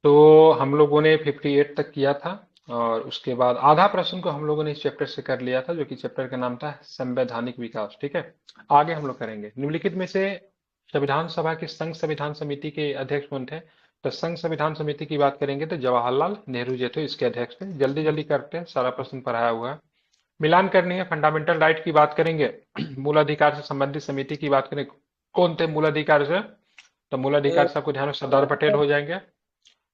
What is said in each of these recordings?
तो हम लोगों ने 58 तक किया था और उसके बाद आधा प्रश्न को हम लोगों ने इस चैप्टर से कर लिया था, जो कि चैप्टर का नाम था संवैधानिक विकास। ठीक है, आगे हम लोग करेंगे निम्नलिखित में से संविधान सभा की संघ संविधान समिति के अध्यक्ष कौन थे। तो संघ संविधान समिति की बात करेंगे तो जवाहरलाल नेहरू जी थे इसके अध्यक्ष थे। जल्दी जल्दी करते हैं, सारा प्रश्न पढ़ाया हुआ है। मिलान करनी है। फंडामेंटल राइट की बात करेंगे। मूल अधिकार से संबंधित समिति की बात करें, कौन थे मूल अधिकार से। तो मूल अधिकार से आपको ध्यान में सरदार पटेल हो जाएंगे।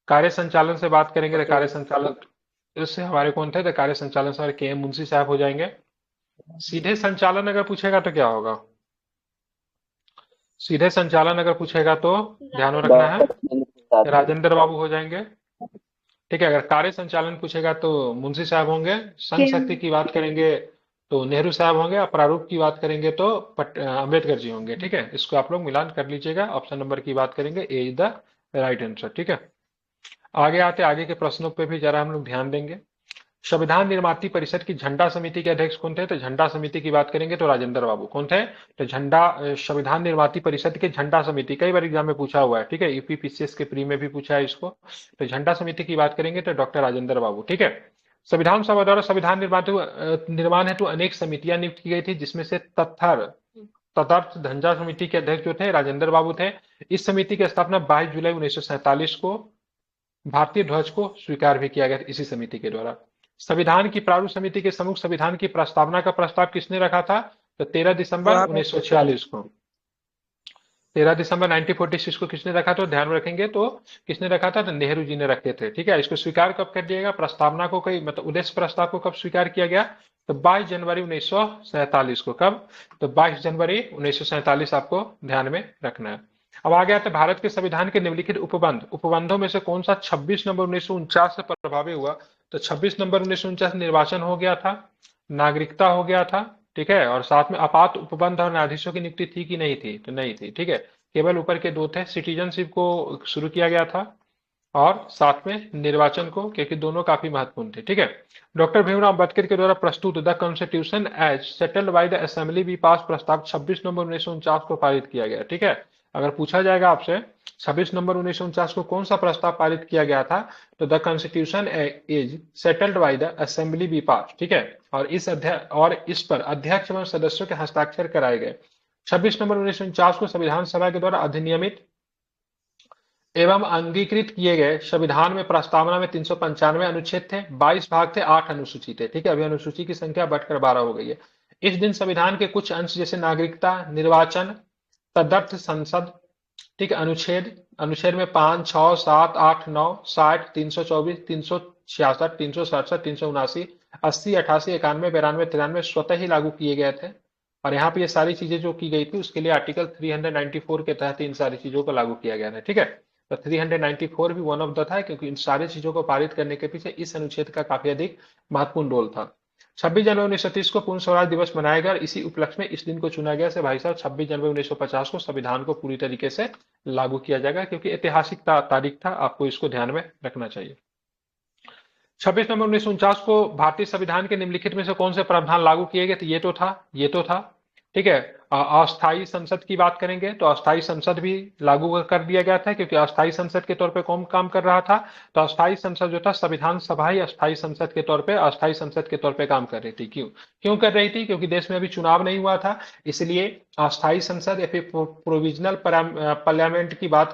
कार्य संचालन से बात करेंगे तो कार्य संचालन इससे हमारे कौन थे, तो कार्य संचालन से हमारे के एम मुंशी साहब हो जाएंगे। सीधे संचालन अगर पूछेगा तो क्या होगा, सीधे संचालन अगर पूछेगा तो ध्यान में रखना है राजेंद्र प्रसाद। राजेंद्र बाबू हो जाएंगे। ठीक है, अगर कार्य संचालन पूछेगा तो मुंशी साहब होंगे। संघ शक्ति की बात करेंगे तो नेहरू साहब होंगे। और प्रारूप की बात करेंगे तो अम्बेडकर जी होंगे। ठीक है, इसको आप लोग मिलान कर लीजिएगा। ऑप्शन नंबर की बात करेंगे, ए इज द राइट आंसर। ठीक है, आगे आते आगे के प्रश्नों पे भी जरा हम लोग ध्यान देंगे। संविधान निर्माती परिषद की झंडा समिति के अध्यक्ष कौन थे, तो झंडा समिति की बात करेंगे तो राजेंद्र बाबू कौन थे, तो संविधान निर्माती परिषद के झंडा समिति, कई बार एग्जाम में पूछा हुआ है। ठीक है, यूपी पीसीएस के प्री में भी पूछा है इसको। तो झंडा समिति की बात करेंगे तो डॉक्टर राजेंद्र बाबू। ठीक है, संविधान सभा द्वारा संविधान निर्माण हेतु अनेक समितियां नियुक्त की गई थी, जिसमें से तदर्थ झंडा समिति के अध्यक्ष जो थे राजेंद्र बाबू थे। इस समिति की स्थापना 22 जुलाई 1947 को भारतीय ध्वज को स्वीकार भी किया गया इसी समिति के द्वारा। संविधान की प्रारूप समिति के सम्मुख संविधान की प्रस्तावना का प्रस्ताव किसने रखा था, तो 13 दिसंबर 1946 को। 13 दिसंबर 1946 को किसने रखा, तो ध्यान में रखेंगे तो किसने रखा था, तो नेहरू जी ने रखे थे। ठीक है, इसको स्वीकार कब कर दिया गया, प्रस्तावना को कई मतलब उद्देश्य प्रस्ताव को कब स्वीकार किया गया, तो 22 जनवरी 1947 को। कब, तो 22 जनवरी 1947 आपको ध्यान में रखना है। अब आ गया था भारत के संविधान के निम्नलिखित उपबंध, उपबंधों में से कौन सा 26 नवंबर 1949 से प्रभावी हुआ, तो 26 नवंबर 1949 निर्वाचन हो गया था, नागरिकता हो गया था। ठीक है, और साथ में आपात उपबंध और न्यायाधीशों की नियुक्ति थी कि नहीं थी, तो नहीं थी। ठीक है, केवल ऊपर के दो थे। सिटीजनशिप को शुरू किया गया था और साथ में निर्वाचन को, क्योंकि दोनों काफी महत्वपूर्ण थे। ठीक है, डॉक्टर भीमराव अम्बेडकर के द्वारा प्रस्तुत the constitution as settled by the assembly be pass प्रस्ताव 26 नवंबर 1949 को पारित किया गया। ठीक है, अगर पूछा जाएगा आपसे 26 नवंबर 1949 को कौन सा प्रस्ताव पारित किया गया था, तो the constitution is settled by the assembly be pass. ठीक है, और इस पर अध्यक्ष एवं सदस्यों के हस्ताक्षर कराए गए। 26 नवंबर 1949 को संविधान सभा के द्वारा अधिनियमित एवं अंगीकृत किए गए संविधान में प्रस्तावना में 395 अनुच्छेद थे, 22 भाग थे, 8 अनुसूची थे। ठीक है, अभी अनुसूची की संख्या बढ़कर 12 हो गई है। इस दिन संविधान के कुछ अंश जैसे नागरिकता, निर्वाचन, तदर्थ संसद, ठीक है, अनुच्छेद अनुच्छेद में 5, 6, 7, 8, 9, 60, 324, 366, 367, 379, 80, 88, 91, 92, 93 स्वतः ही लागू किए गए थे। और यहाँ पे ये सारी चीजें जो की गई थी उसके लिए आर्टिकल 394 के तहत इन सारी चीजों को लागू किया गया था। ठीक है, तो 394 भी वन ऑफ द था, क्योंकि इन सारी चीजों को पारित करने के पीछे इस अनुच्छेद का काफी अधिक महत्वपूर्ण रोल था। 26 जनवरी 1930 को पूर्ण स्वराज दिवस मनाया गया और इसी उपलक्ष्य में इस दिन को चुना गया से भाई साहब 26 जनवरी 1950 को संविधान को पूरी तरीके से लागू किया जाएगा, क्योंकि ऐतिहासिक तारीख था, आपको इसको ध्यान में रखना चाहिए। 26 नवंबर 1949 को भारतीय संविधान के निम्नलिखित में से कौन से प्रावधान लागू किए गए, तो ये तो था। ठीक है, अस्थायी संसद की बात करेंगे तो अस्थायी संसद भी लागू कर दिया गया था, क्योंकि अस्थायी संसद के तौर पे कौन काम कर रहा था, तो अस्थायी संसद जो था संविधान सभा ही अस्थायी संसद के तौर पे अस्थायी संसद के तौर पे काम कर रही थी। क्यों क्यों कर रही थी, क्योंकि देश में अभी चुनाव नहीं हुआ था, इसलिए अस्थायी संसद या फिर प्रोविजनल पार्लियामेंट की बात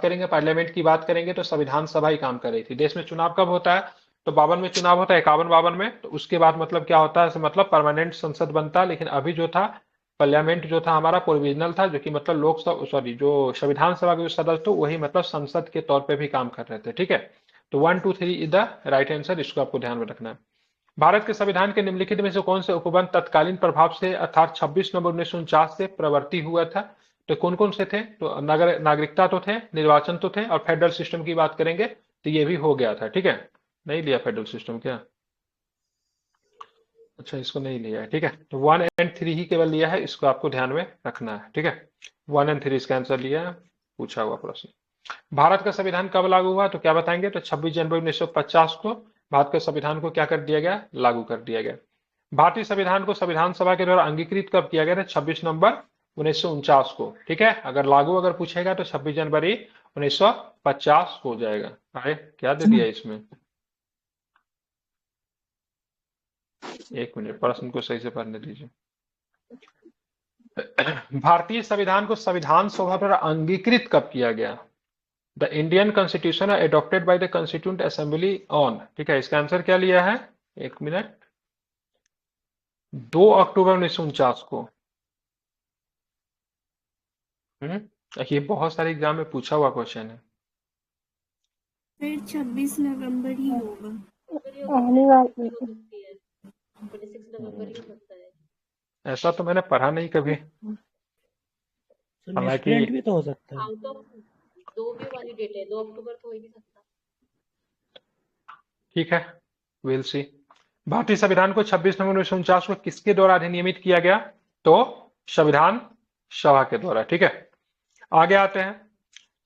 करेंगे तो संविधान सभा ही काम कर रही थी। देश में चुनाव कब होता है, तो 52 में चुनाव होता है, 51-52 में, तो उसके बाद मतलब क्या होता है, मतलब परमानेंट संसद बनता है। लेकिन अभी जो था पार्लियामेंट जो था हमारा प्रोविजनल था, जो कि मतलब लोकसभा सॉरी जो संविधान सभा के जो सदस्य थे वही मतलब संसद के तौर पे भी काम कर रहे थे। ठीक है, तो 1, 2, 3 इज द राइट आंसर, इसको आपको ध्यान में रखना है। भारत के संविधान के निम्नलिखित में से कौन से उपबंध तत्कालीन प्रभाव से अर्थात 26 नवंबर 1949 से प्रवर्ती हुआ था, तो कौन कौन से थे, तो नागरिकता तो थे, निर्वाचन तो थे, और फेडरल सिस्टम की बात करेंगे तो ये भी हो गया था। ठीक है, नहीं लिया फेडरल सिस्टम क्या, अच्छा इसको नहीं लिया है। ठीक है, तो 1 एंड 3 ही केवल लिया है, इसको आपको ध्यान में रखना है। ठीक है, 1 एंड 3 इसका आंसर लिया है, पूछा हुआ प्रश्न। भारत का संविधान कब लागू हुआ, तो क्या बताएंगे, तो 26 जनवरी 1950 को भारत के संविधान को क्या कर दिया गया, लागू कर दिया गया। भारतीय संविधान को संविधान सभा के द्वारा अंगीकृत कब किया गया था, 26 नवंबर 1949 को। ठीक है, अगर लागू अगर पूछेगा तो 26 जनवरी 1950 हो जाएगा। अरे क्या दे दिया इसमें, एक मिनट, प्रश्न को सही से पढ़ने दीजिए। भारतीय संविधान को संविधान सभा द्वारा अंगीकृत कब किया गया? The Indian constitution adopted by the constituent assembly on, ठीक है, इसका आंसर क्या लिया है, एक मिनट, 2 अक्टूबर 1949 को। ये बहुत सारे एग्जाम में पूछा हुआ क्वेश्चन है। फिर 26 नवंबर ही होगा। आने वाली 26 नवंबर ही हो सकता है। ऐसा तो मैंने पढ़ा नहीं कभी, हालांकि मिसप्रिंट भी तो हो सकता है। आउट ऑफ 2 भी वाली डेट है, 2 अक्टूबर तो हो ही नहीं सकता। ठीक है, विल सी। भारतीय संविधान को 26 नवंबर 1949 को किसके द्वारा अधिनियमित किया गया? तो संविधान सभा के द्वारा, ठीक है। आगे आते हैं,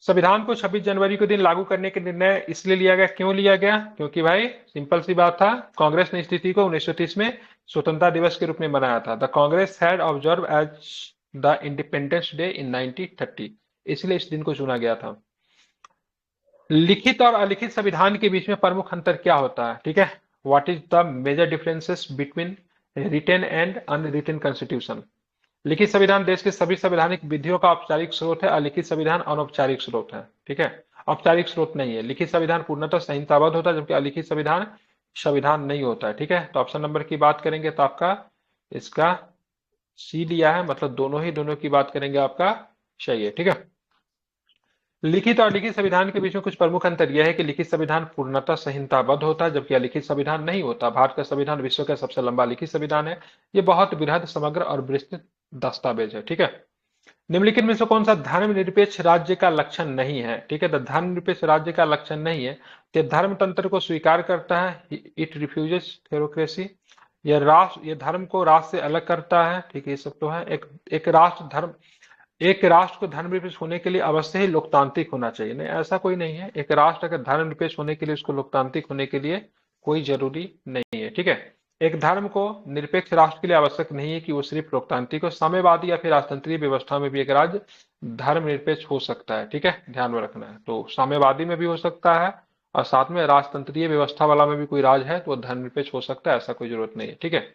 संविधान को 26 जनवरी के दिन लागू करने के निर्णय इसलिए लिया गया, क्यों लिया गया? क्योंकि भाई सिंपल सी बात था, कांग्रेस ने इस तिथि को 1930 में स्वतंत्रता दिवस के रूप में मनाया था। The Congress had observe as the Independence Day in 1930, इसलिए इस दिन को चुना गया था। लिखित और अलिखित संविधान के बीच में प्रमुख अंतर क्या होता है, ठीक है, what is the major differences between written and unwritten constitution? लिखित संविधान देश के सभी संवैधानिक विधियों का औपचारिक स्रोत है, अलिखित संविधान अनौपचारिक स्रोत है, ठीक है, औपचारिक स्रोत नहीं है। लिखित संविधान पूर्णतः संहिताबद्ध होता है, जबकि अलिखित संविधान संविधान नहीं होता है, ठीक है। तो ऑप्शन नंबर की बात करेंगे तो आपका इसका सी लिया है, मतलब दोनों की बात करेंगे आपका सही है, ठीक है। लिखित और लिखित संविधान के बीच में कुछ प्रमुख अंतर यह है कि लिखित संविधान पूर्णतः संहिताबद्ध होता है, जबकि अलिखित संविधान नहीं होता। भारत का संविधान विश्व का सबसे लंबा लिखित संविधान है। ये बहुत बृहद, समग्र और विस्तृत दस्तावेज है, ठीक है। निम्नलिखित में से कौन सा धर्मनिरपेक्ष राज्य का लक्षण नहीं है? ठीक है, तो धर्मनिरपेक्ष राज्य का लक्षण नहीं है, ये धर्मतंत्र को स्वीकार करता है, इट रिफ्यूजेस थ्योरोक्रेसी, यह राष्ट्र, ये धर्म को राष्ट्र से अलग करता है, ठीक है, ये सब तो है। एक राष्ट्र को धर्मनिरपेक्ष होने के लिए अवश्य ही लोकतांत्रिक होना चाहिए, नहीं ऐसा कोई नहीं है। एक राष्ट्र अगर धर्मनिरपेक्ष होने के लिए उसको लोकतांत्रिक होने के लिए कोई जरूरी नहीं है, ठीक है। एक धर्म को निरपेक्ष राष्ट्र के लिए आवश्यक नहीं है कि वो सिर्फ लोकतांत्रिक हो, साम्यवादी या फिर राजतंत्रीय व्यवस्था में भी एक राज्य धर्मनिरपेक्ष हो सकता है, ठीक है, ध्यान में रखना है। तो साम्यवादी में भी हो सकता है और साथ में राजतंत्रीय व्यवस्था वाला में भी कोई राज है तो वो धर्मनिरपेक्ष हो सकता है, ऐसा कोई जरूरत नहीं है, ठीक है।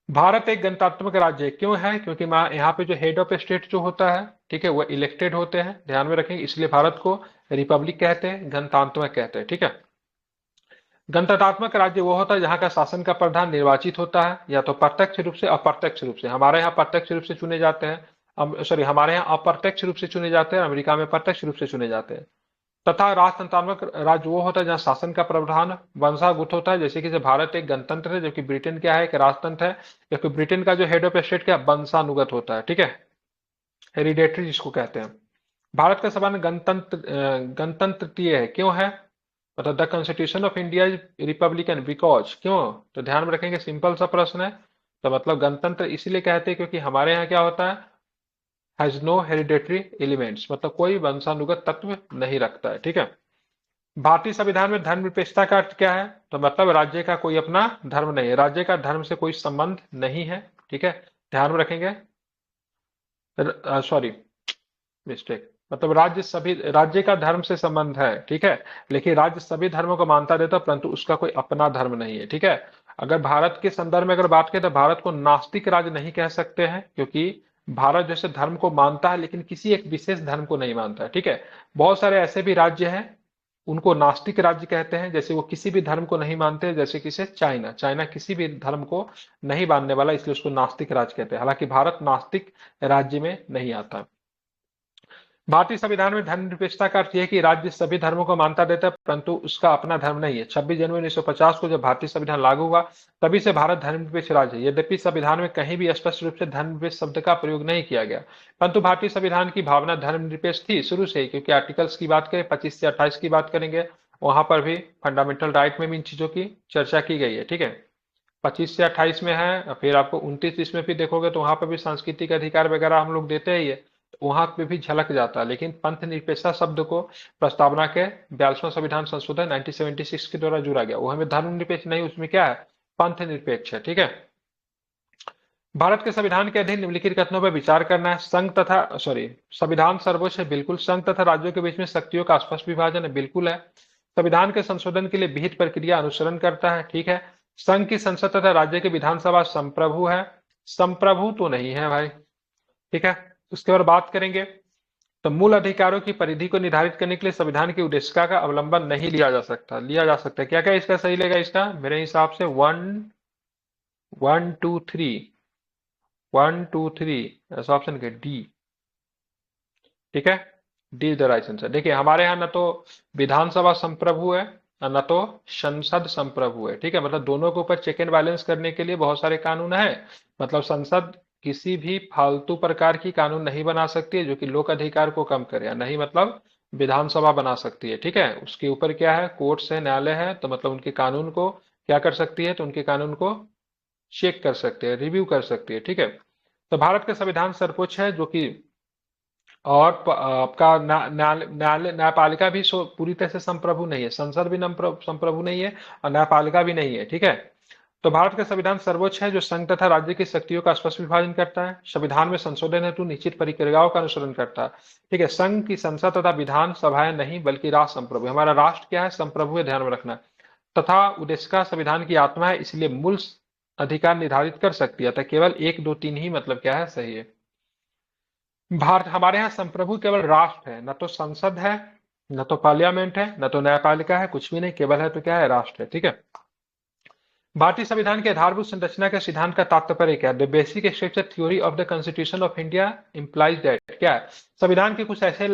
भारत एक गणतांत्रिक राज्य है, क्यों है? क्योंकि यहाँ पे जो हेड ऑफ स्टेट जो होता है, ठीक है, वो इलेक्टेड होते हैं, ध्यान में रखेंगे, इसलिए भारत को रिपब्लिक कहते हैं, गणतांत्रिक कहते हैं, ठीक है। गणतंत्रात्मक राज्य वो होता है जहां का शासन का प्रधान निर्वाचित होता है, या तो प्रत्यक्ष रूप से अप्रत्यक्ष रूप से। हमारे यहाँ प्रत्यक्ष रूप से चुने जाते हैं, सॉरी, हमारे यहाँ अप्रत्यक्ष रूप से चुने जाते हैं, अमेरिका में प्रत्यक्ष रूप से चुने जाते हैं। तथा राजतंत्रात्मक राज्य वो होता है जहां शासन का प्रावधान वंशागुत होता है, जैसे कि भारत एक गणतंत्र है, जबकि ब्रिटेन क्या है, एक राजतंत्र है। जबकि ब्रिटेन का जो हेड ऑफ स्टेट क्या वंशानुगत होता है, ठीक है, हेरिडेटरी जिसको कहते हैं। भारत का संविधान गणतंत्रीय है, क्यों है? मतलब the constitution of India is Republican because, क्यों? तो ध्यान में रखेंगे, सिंपल सा प्रश्न है। तो मतलब गणतंत्र इसलिए कहते हैं क्योंकि हमारे यहाँ क्या होता है, हैज नो हेरिडेटरी एलिमेंट्स, मतलब कोई वंशानुगत तत्व नहीं रखता है, ठीक है। भारतीय संविधान में धर्मनिरपेक्षता का अर्थ क्या है? तो मतलब राज्य का कोई अपना धर्म नहीं है, राज्य का धर्म से कोई संबंध नहीं है, ठीक है, ध्यान में रखेंगे। सॉरी, मिस्टेक, मतलब राज्य का धर्म से संबंध है, ठीक है, लेकिन राज्य सभी धर्मों को मानता देता, परंतु उसका कोई अपना धर्म नहीं है, ठीक है। अगर भारत के संदर्भ में अगर बात करें तो भारत को नास्तिक राज्य नहीं कह सकते हैं, क्योंकि भारत जैसे धर्म को मानता है लेकिन किसी एक विशेष धर्म को नहीं मानता है, ठीक है। बहुत सारे ऐसे भी राज्य हैं, उनको नास्तिक राज्य कहते हैं, जैसे वो किसी भी धर्म को नहीं मानते, जैसे कि चाइना, चाइना किसी भी धर्म को नहीं मानने वाला, इसलिए उसको नास्तिक राज्य कहते हैं। हालांकि भारत नास्तिक राज्य में नहीं आता। भारतीय संविधान में धर्मनिरपेक्षता का अर्थ यह है कि राज्य सभी धर्मों को मान्यता देता है, परंतु उसका अपना धर्म नहीं है। 26 जनवरी 1950 को जब भारतीय संविधान लागू हुआ, तभी से भारत धर्मनिरपेक्ष राज्य है। यद्यपि संविधान में कहीं भी स्पष्ट रूप से धर्मनिरपेक्ष शब्द का प्रयोग नहीं किया गया, परंतु भारतीय संविधान की भावना धर्मनिरपेक्ष थी शुरू से ही, क्योंकि आर्टिकल्स की बात करें 25 से 28 की बात करेंगे, वहां पर भी फंडामेंटल राइट में भी इन चीजों की चर्चा की गई है, ठीक है। 25 से 28 में है, फिर आपको 29 में भी देखोगे तो वहां पर भी सांस्कृतिक अधिकार वगैरह हम लोग देते ही है, वहां पे भी झलक जाता है। लेकिन पंथ निरपेक्षता शब्द को प्रस्तावना के 42वां संविधान संशोधन 1976 के द्वारा जुड़ा गया, वो हमें धर्म निरपेक्ष नहीं, उसमें क्या है, पंथ निरपेक्ष है, ठीक है। भारत के संविधान के अधीन निम्नलिखित कथनों पर विचार करना है। संविधान सर्वोच्च है, बिल्कुल। संघ तथा राज्यों के बीच में शक्तियों का स्पष्ट विभाजन है, बिल्कुल है। संविधान के संशोधन के लिए विहित प्रक्रिया अनुसरण करता है, ठीक है। संघ की संसद तथा राज्य की विधानसभा संप्रभु है, संप्रभु तो नहीं है भाई, ठीक है। उसके बाद बात करेंगे तो मूल अधिकारों की परिधि को निर्धारित करने के लिए संविधान की उद्देशिका का अवलंबन नहीं लिया जा सकता। लिया जा सकता है, क्या क्या इसका सही लेगा? इसका मेरे हिसाब से 1 2 3 ऐसा ऑप्शन के डी, ठीक है। D is the right answer. देखिए हमारे यहाँ न तो विधानसभा संप्रभु है और न तो संसद संप्रभु है, ठीक है। मतलब दोनों के ऊपर चेक एंड बैलेंस करने के लिए बहुत सारे कानून है। मतलब संसद किसी भी फालतू प्रकार की कानून नहीं बना सकती है जो कि लोक अधिकार को कम करे, या नहीं मतलब विधानसभा बना सकती है, ठीक है। उसके ऊपर क्या है, कोर्ट्स है, न्यायालय है, तो मतलब उनके कानून को क्या कर सकती है, तो उनके कानून को चेक कर सकते हैं, रिव्यू कर सकती है, ठीक है। तो भारत का संविधान सर्वोच्च है, जो कि और आपका न्यायालय न्यायपालिका भी पूरी तरह से संप्रभु नहीं है, संसद भी संप्रभु नहीं है और न्यायपालिका भी नहीं है, ठीक है। तो भारत का संविधान सर्वोच्च है, जो संघ तथा राज्य की शक्तियों का स्पष्ट विभाजन करता है। संविधान में संशोधन हेतु निश्चित प्रक्रियाओं का अनुसरण करता है, ठीक है। संघ की संसद तथा विधान सभाएं नहीं बल्कि राष्ट्र संप्रभु। हमारा राष्ट्र क्या है, संप्रभु है, ध्यान में रखना। तथा उद्देशिका संविधान की आत्मा है, इसलिए मूल अधिकार निर्धारित कर सकती है। अतः केवल 1 2 3 ही मतलब क्या है, सही है। भारत हमारे यहाँ संप्रभु केवल राष्ट्र है, न तो संसद है, न तो पार्लियामेंट है, न तो न्यायपालिका है, कुछ भी नहीं, केवल है तो क्या है, राष्ट्र है, ठीक है। भारतीय संविधान के आधारभूत संरचना के सिद्धांत का तात्पर्य क्या है? The basic structure theory of the constitution of India implies that, क्या है, संविधान के कुछ ऐसे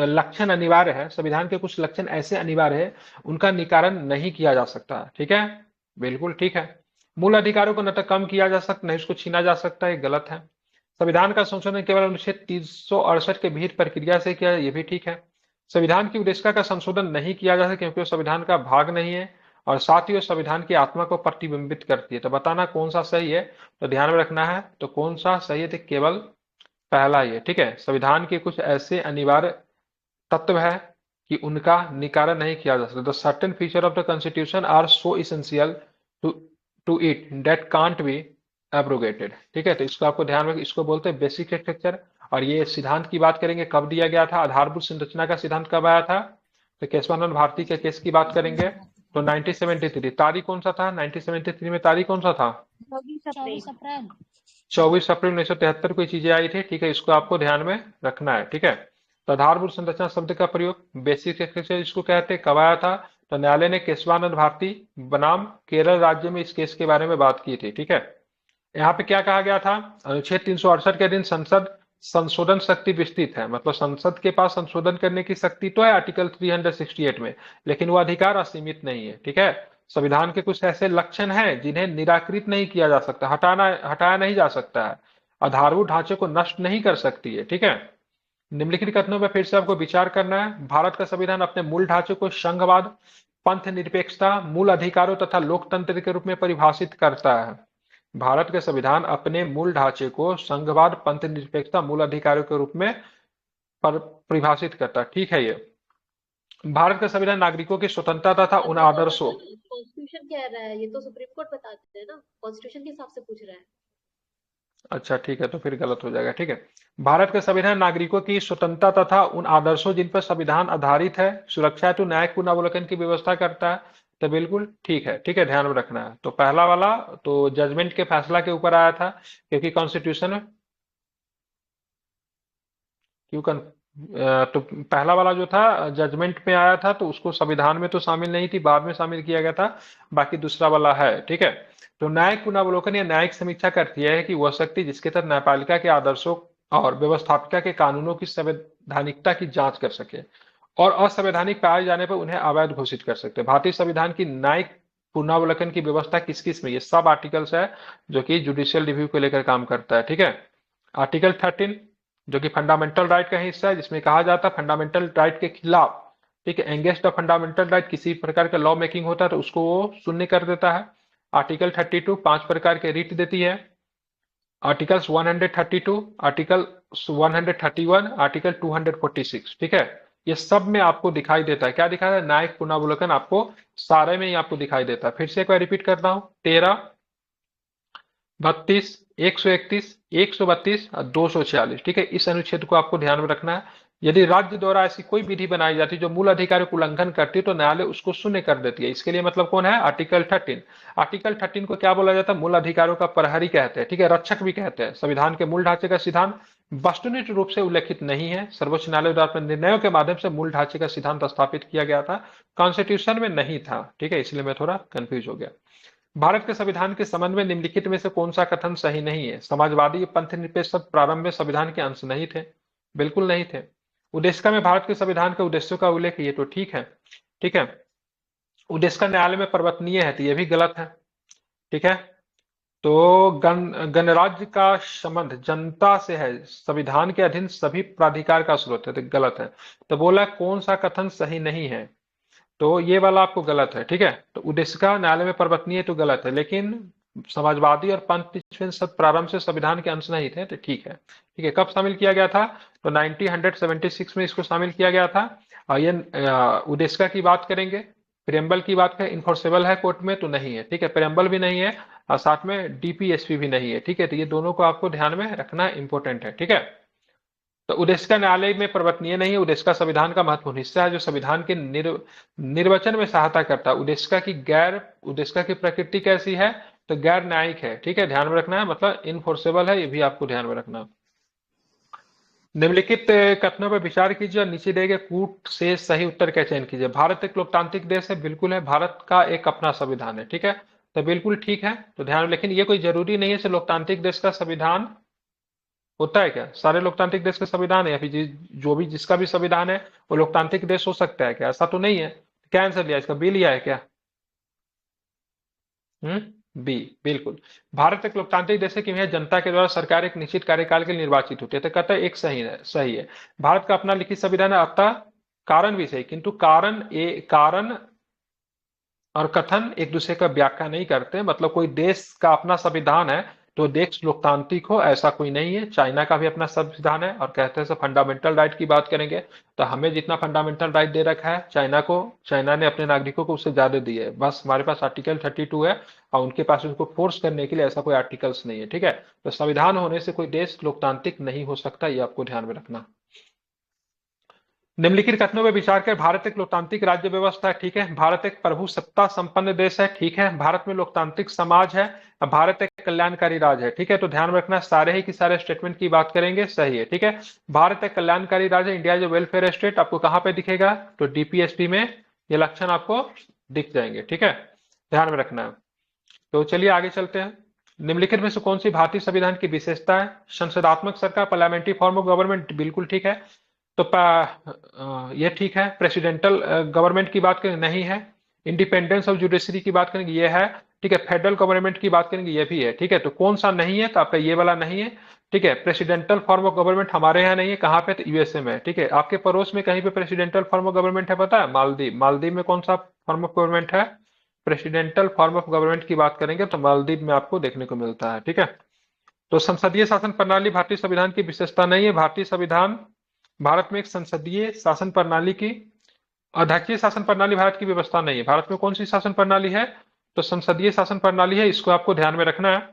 लक्षण अनिवार्य है, संविधान के कुछ लक्षण ऐसे अनिवार्य है, उनका निवारण नहीं किया जा सकता, ठीक है, बिल्कुल ठीक है। मूल अधिकारों को न तो कम किया जा सकता, न इसको छीना जा सकता, ये गलत है। संविधान का संशोधन केवल अनुच्छेद 368 के विहित प्रक्रिया से किया, ये भी ठीक है। संविधान की उद्देशिका का संशोधन नहीं किया जा सकता क्योंकि वो संविधान का भाग नहीं है, और साथ ही वो संविधान की आत्मा को प्रतिबिंबित करती है। तो बताना कौन सा सही है, तो ध्यान में रखना है, तो कौन सा सही है, तो केवल पहला ही है, ठीक है। संविधान के कुछ ऐसे अनिवार्य तत्व है कि उनका निवारण नहीं किया जा सकता। The certain feature of the constitution are so essential to to it that can't be abrogated, ठीक है। तो इसको आपको ध्यान में, इसको बोलते हैं बेसिक स्ट्रक्चर। और ये सिद्धांत की बात करेंगे कब दिया गया था, आधारभूत संरचना का सिद्धांत कब आया था, तो केशवानंद भारती के केस की बात करेंगे तो 1973। तारीख कौन सा था 1973 में, तारीख कौन सा था, 24 अप्रैल 1973 को ये चीजें आई थी, ठीक है। इसको आपको ध्यान में रखना है, ठीक है। तो आधारभूत संरचना शब्द का प्रयोग बेसिक स्ट्रक्चर इसको कहते हैं, कब आया था, तो न्यायालय ने केशवानंद भारती बनाम केरल राज्य में इस केस के बारे में बात की थी, ठीक है। यहाँ पे क्या कहा गया था, अनुच्छेद 368 के अधीन संसद संशोधन शक्ति विस्तृत है, मतलब संसद के पास संशोधन करने की शक्ति तो है आर्टिकल 368 में, लेकिन वो अधिकार असीमित नहीं है, ठीक है। संविधान के कुछ ऐसे लक्षण हैं जिन्हें निराकृत नहीं किया जा सकता, हटाया नहीं जा सकता है, आधारभूत ढांचे को नष्ट नहीं कर सकती है, ठीक है। निम्नलिखित कथनों पर फिर से आपको विचार करना है। भारत का संविधान अपने मूल ढांचे को संघवाद, पंथ निरपेक्षता, मूल अधिकारों तथा लोकतंत्र के रूप में परिभाषित करता है। भारत के संविधान अपने मूल ढांचे को संघवाद, पंथ निरपेक्षता, मूल अधिकारों के रूप में परिभाषित करता है, ठीक है। ये भारत का संविधान नागरिकों की स्वतंत्रता तथा उन आदर्शों, कॉन्स्टिट्यूशन कह रहा है, ये तो सुप्रीम कोर्ट बताते हैं ना, कॉन्स्टिट्यूशन के हिसाब से पूछ रहा है। अच्छा ठीक है, तो फिर गलत हो जाएगा, ठीक है। भारत का संविधान नागरिकों की स्वतंत्रता तथा उन आदर्शों जिन पर संविधान आधारित है, सुरक्षा हेतु न्यायिक पुनरावलोकन की व्यवस्था करता है, तो बिल्कुल ठीक है, ठीक है, ध्यान में रखना है। तो पहला वाला तो जजमेंट के फैसला के ऊपर आया था, क्योंकि कॉन्स्टिट्यूशन तो पहला वाला जो था जजमेंट में आया था, तो उसको संविधान में तो शामिल नहीं थी, बाद में शामिल किया गया था। बाकी दूसरा वाला है, ठीक है। तो न्यायिक पुनरावलोकन या न्यायिक समीक्षा का अर्थ यह है कि वह शक्ति जिसके तहत न्यायपालिका के आदर्शों और व्यवस्थापिका के कानूनों की संवैधानिकता की जांच कर सके और असंवैधानिक पाए जाने पर उन्हें अवैध घोषित कर सकते हैं। भारतीय संविधान की न्यायिक पुनरावलोकन की व्यवस्था किस किस में, ये सब आर्टिकल्स है जो कि जुडिशियल रिव्यू को लेकर काम करता है, ठीक है। आर्टिकल 13 जो कि फंडामेंटल राइट का हिस्सा है, जिसमें कहा जाता है फंडामेंटल राइट के खिलाफ, ठीक है, एंगेस्ट द फंडामेंटल राइट किसी प्रकार का लॉ मेकिंग होता है तो उसको वो शून्य कर देता है। आर्टिकल 32 5 प्रकार के रिट देती है। आर्टिकल्स 132, आर्टिकल 131, आर्टिकल 246, ठीक है। ये सब में आपको दिखाई देता है, क्या दिखाता है, न्यायिक पुनरावलोकन आपको सारे में ही आपको दिखाई देता है। फिर से एक बार रिपीट करता हूं, 32, 131, 132 और 246, ठीक है। इस अनुच्छेद को आपको ध्यान में रखना है। यदि राज्य द्वारा ऐसी कोई विधि बनाई जाती है जो मूल अधिकारों का उल्लंघन करती है तो न्यायालय उसको शून्य कर देती है। इसके लिए मतलब कौन है? आर्टिकल 13। आर्टिकल 13 को क्या बोला जाता है? मूल अधिकारों का प्रहरी कहते हैं, ठीक है, रक्षक भी कहते हैं। संविधान के मूल ढांचे का सिद्धांत वस्तुनिष्ठ रूप से उल्लेखित नहीं है। सर्वोच्च न्यायालय द्वारा अपने निर्णयों के माध्यम से मूल ढांचे का सिद्धांत स्थापित किया गया था, कॉन्स्टिट्यूशन में नहीं था, ठीक है, इसलिए मैं थोड़ा कंफ्यूज हो गया। भारत के संविधान के संबंध में निम्नलिखित में से कौन सा कथन सही नहीं है? समाजवादी पंथ निरपेक्ष प्रारंभ में संविधान के अंश नहीं थे, बिल्कुल नहीं थे। उद्देश्य में भारत के संविधान के उद्देश्यों का उल्लेख, ये तो ठीक है, ठीक है। उद्देश्य न्यायालय में परिवर्तनीय है तो ये भी गलत है, ठीक है। तो गणराज्य का संबंध जनता से है, संविधान के अधीन सभी प्राधिकार का स्रोत है, तो गलत है। तो बोला कौन सा कथन सही नहीं है, तो ये वाला आपको गलत है, ठीक है। तो उद्देश्य का न्यायालय में परिवर्तनीय तो गलत है, लेकिन समाजवादी और पंथ निरपेक्ष प्रारंभ से संविधान के अंश नहीं थे, तो ठीक है, ठीक है। कब शामिल किया गया था? तो 1976 में इसको शामिल किया गया था। और ये उद्देश्य की बात करेंगे, प्रेम्बल की बात करें, इन्फोर्सेबल है कोर्ट में तो नहीं है, ठीक है, प्रेम्बल भी नहीं है और साथ में डीपीएसपी भी नहीं है, ठीक है। तो ये दोनों को आपको ध्यान में रखना इंपॉर्टेंट है, ठीक है। तो उद्देश्य न्यायालय में परिवर्तनीय नहीं है। उद्देश्य संविधान का महत्वपूर्ण हिस्सा है जो संविधान के निर्वचन में सहायता करता है। उद्देश्य की गैर उद्देश्य की प्रकृति कैसी है? तो गैर न्यायिक है, ठीक है, ध्यान में रखना है, मतलब इनफोर्सेबल है, ये भी आपको ध्यान में रखना। निम्नलिखित कथनों पर विचार कीजिए और नीचे दिए गए कूट से सही उत्तर का चयन कीजिए। भारत एक लोकतांत्रिक देश है, बिल्कुल है। भारत का एक अपना संविधान है, ठीक है, तो बिल्कुल ठीक है। तो ध्यान, लेकिन ये कोई जरूरी नहीं है लोकतांत्रिक देश का संविधान होता है क्या? सारे लोकतांत्रिक देश का संविधान है या फिर जो भी जिसका भी संविधान है वो लोकतांत्रिक देश हो सकता है क्या? ऐसा तो नहीं है। क्या आंसर लिया इसका? बी लिया है क्या? बी, बिल्कुल। भारत एक लोकतांत्रिक देश है कि यह जनता के द्वारा सरकार एक निश्चित कार्यकाल के लिए निर्वाचित होती है, तो कहता है एक सही है, सही है। भारत का अपना लिखित संविधान है, अतः कारण भी सही, किंतु कारण और कथन एक दूसरे का व्याख्या नहीं करते। मतलब कोई देश का अपना संविधान है तो देश लोकतांत्रिक हो, ऐसा कोई नहीं है। चाइना का भी अपना संविधान है और कहते हैं फंडामेंटल राइट की बात करेंगे तो हमें जितना फंडामेंटल राइट दे रखा है चाइना ने अपने नागरिकों को उससे ज्यादा दिए है। बस हमारे पास आर्टिकल 32 है और उनके पास उसको फोर्स करने के लिए ऐसा कोई आर्टिकल्स नहीं है, ठीक है। तो संविधान होने से कोई देश लोकतांत्रिक नहीं हो सकता, ये आपको ध्यान में रखना। निम्नलिखित कथनों पर विचार कर। भारत एक लोकतांत्रिक राज्य व्यवस्था है, ठीक है। भारत एक प्रभुसत्ता संपन्न देश है, ठीक है। भारत में लोकतांत्रिक समाज है। भारत एक कल्याणकारी राज्य है, ठीक है। तो ध्यान रखना सारे ही की सारे स्टेटमेंट की बात करेंगे, सही है, ठीक है। भारत एक कल्याणकारी राज्य है। इंडिया इज वेलफेयर स्टेट आपको कहां पे दिखेगा? तो डीपीएसपी में ये लक्षण आपको दिख जाएंगे, ठीक है, ध्यान में रखना है। तो चलिए आगे चलते हैं। निम्नलिखित में से कौन सी भारतीय संविधान की विशेषता है? संसदात्मक सरकार, पार्लियामेंट्री फॉर्म ऑफ गवर्नमेंट, बिल्कुल ठीक है। तो ये ठीक है। प्रेसिडेंटल गवर्नमेंट की बात करें, नहीं है। इंडिपेंडेंस ऑफ जुडिशरी की बात करेंगे, ये है, ठीक है। फेडरल गवर्नमेंट की बात करेंगे, ये भी है, ठीक है। तो कौन सा नहीं है? तो आपका ये वाला नहीं है, ठीक है। प्रेसिडेंटल फॉर्म ऑफ गवर्नमेंट हमारे यहाँ नहीं है, कहाँ पे? तो यूएसए में, ठीक है। आपके पड़ोस में कहीं पे प्रेसिडेंटल फॉर्म ऑफ गवर्नमेंट है, पता है? मालदीव। मालदीव में कौन सा फॉर्म ऑफ गवर्नमेंट है? प्रेसिडेंटल फॉर्म ऑफ गवर्नमेंट की बात करेंगे तो मालदीव में आपको देखने को मिलता है, ठीक है। तो संसदीय शासन प्रणाली भारतीय संविधान की विशेषता नहीं है। भारत में एक संसदीय शासन प्रणाली की, अध्यक्षीय शासन प्रणाली भारत की व्यवस्था नहीं है। भारत में कौन सी शासन प्रणाली है? तो संसदीय शासन प्रणाली है, इसको आपको ध्यान में रखना है।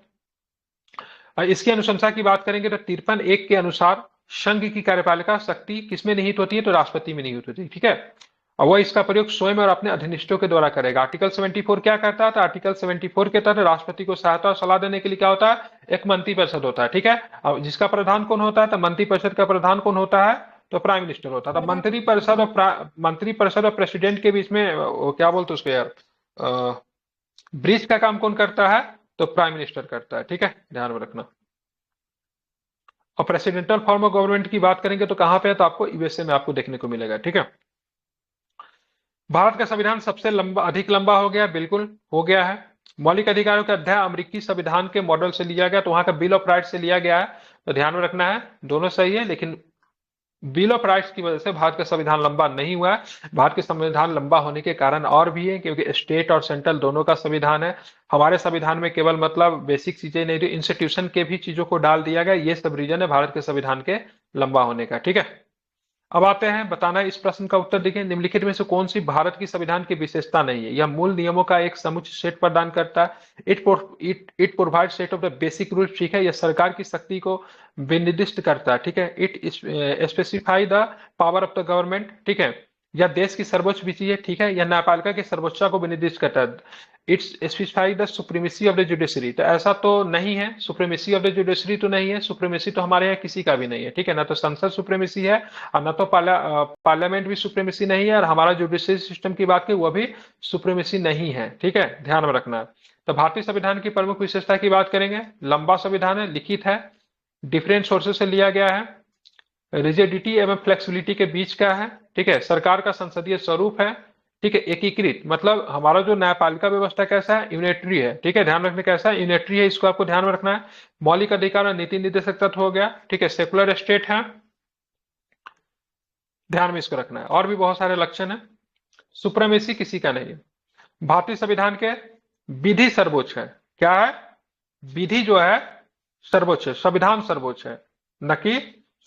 और इसकी अनुशंसा की बात करेंगे तो 53(1) के अनुसार संघ की कार्यपालिका शक्ति किसमें निहित होती है? तो राष्ट्रपति में निहित होती है, ठीक है। और वह इसका प्रयोग स्वयं और अपने अधीनस्थों के द्वारा करेगा। आर्टिकल 74 क्या करता है? तो आर्टिकल 74 के तहत राष्ट्रपति को सहायता और सलाह देने के लिए क्या होता है? एक मंत्रिपरिषद होता है, ठीक है। और जिसका प्रधान कौन होता है? तो मंत्रिपरिषद का प्रधान कौन होता है? तो प्राइम मिनिस्टर होता है। तो मंत्रिपरिषद और प्रेसिडेंट के बीच में क्या बोलते उसको यार, ब्रिज का काम कौन करता है? तो प्राइम मिनिस्टर करता है, ठीक है, ध्यान में रखना। और प्रेसिडेंटल फॉर्म ऑफ गवर्नमेंट की बात करेंगे तो कहां पे है? तो आपको यूएसए में आपको देखने को मिलेगा, ठीक है। भारत का संविधान सबसे अधिक लंबा हो गया, बिल्कुल हो गया है। मौलिक अधिकारों का अध्याय अमेरिकी संविधान के मॉडल से लिया गया, तो वहां का बिल ऑफ राइट्स से लिया गया है, तो ध्यान में रखना है। दोनों सही है, लेकिन बिल ऑफ राइट्स की वजह से भारत का संविधान लंबा नहीं हुआ है। भारत के संविधान लंबा होने के कारण और भी है, क्योंकि स्टेट और सेंट्रल दोनों का संविधान है। हमारे संविधान में केवल मतलब बेसिक चीजें नहीं थी, इंस्टीट्यूशन के भी चीजों को डाल दिया गया। ये सब रीजन है भारत के संविधान के लंबा होने का, ठीक है। अब आते हैं बताना है, इस प्रश्न का उत्तर देखिए, निम्नलिखित में से कौन सी भारत की संविधान की विशेषता नहीं है? यह मूल नियमों का एक समुचित सेट प्रदान करता है। It provide set of the basic rules, ठीक है। यह सरकार की शक्ति को विनिर्दिष्ट करता है, ठीक है। It specify the power of the government, ठीक है। यह देश की सर्वोच्च विधि है, ठीक है। यह न्यायपालिका की सर्वोच्चता को विनिर्दिष्ट करता है। It's specify the supremacy of the judiciary, तो ऐसा तो नहीं है, सुप्रीमेसी ऑफ द जुडिशरी तो नहीं है, सुप्रीमेसी तो हमारे यहाँ किसी का भी नहीं है, ठीक है। ना तो संसद सुप्रीमेसी है और ना तो पार्लियामेंट भी सुप्रीमेसी नहीं है, और हमारा जुडिशरी सिस्टम की बात की वह भी सुप्रीमेसी नहीं है, ठीक है, ध्यान में रखना है। तो भारतीय संविधान की प्रमुख विशेषता की बात करेंगे, लंबा संविधान है, लिखित है, डिफरेंट सोर्सेस से लिया गया है, रिजिडिटी एवं फ्लेक्सिबिलिटी के बीच का है, ठीक है। सरकार का संसदीय स्वरूप है, ठीक है। एकीकृत मतलब हमारा जो न्यायपालिका व्यवस्था कैसा है, यूनिटरी है, ठीक है। ध्यान रखने कैसा है, यूनिटरी है, इसको आपको ध्यान में रखना है। मौलिक अधिकार और नीति निर्देशक तत्व हो गया, ठीक है। सेकुलर स्टेट है, ध्यान में इसको रखना है। और भी बहुत सारे लक्षण है, सुप्रीमेसी किसी का नहीं है। भारतीय संविधान के विधि सर्वोच्च है, क्या है, विधि जो है सर्वोच्च है, संविधान सर्वोच्च है, न कि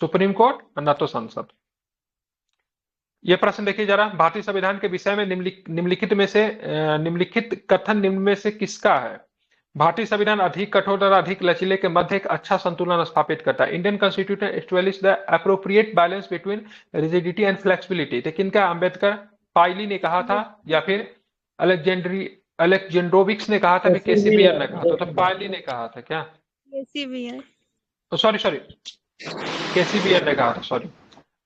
सुप्रीम कोर्ट और न तो संसद। ये प्रश्न देखिए जरा, भारतीय संविधान के विषय में निम्नलिखित में से निम्नलिखित कथन निम्न में से किसका है? भारतीय संविधान अधिक कठोर और अधिक लचीले के मध्य एक अच्छा संतुलन स्थापित करता है। Indian constitution establish the appropriate balance between rigidity and flexibility. तो किनका, अंबेडकर, पाइली ने कहा था, या फिर अलेक्जेंड्रोविक्स ने कहा था, फिर केसी बियर ने कहा था? तो पाइली ने कहा था क्या, सॉरी सॉरी, केसी बियर ने कहा था, सॉरी,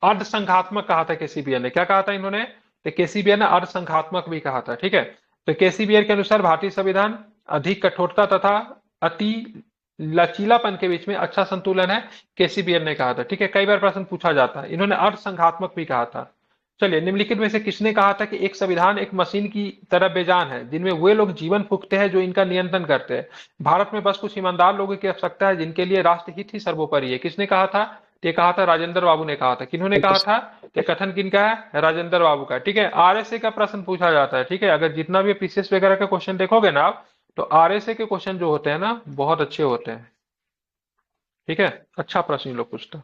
अर्धसंघात्मक कहा था केसी बियर ने। क्या कहा था इन्होंने, तो केसी बियर ने अर्धसंघात्मक भी कहा था, ठीक है। तो केसी बियर के अनुसार भारतीय संविधान अधिक कठोरता तथा अति लचीलापन के बीच में अच्छा संतुलन है, केसी बियर ने कहा था, ठीक है। कई बार प्रश्न पूछा जाता है, इन्होंने अर्धसंघात्मक भी कहा था। चलिए, निम्नलिखित में से किसने कहा था कि एक संविधान एक मशीन की तरह बेजान है, जिनमें वे लोग जीवन फूंकते हैं जो इनका नियंत्रण करते हैं। भारत में बस कुछ ईमानदार लोगों की आवश्यकता है जिनके लिए राष्ट्रहित ही सर्वोपरि है। किसने कहा था, ये कहा था राजेंद्र बाबू ने कहा था। किन्होंने कहा था, ये कथन किनका है, राजेंद्र बाबू का, ठीक है। आरएसए का प्रश्न पूछा जाता है, ठीक है। अगर जितना भी पीसीएस वगैरह के क्वेश्चन देखोगे ना आप, तो आरएसए के क्वेश्चन जो होते हैं ना, बहुत अच्छे होते हैं, ठीक है। अच्छा प्रश्न ये लोग पूछते हैं।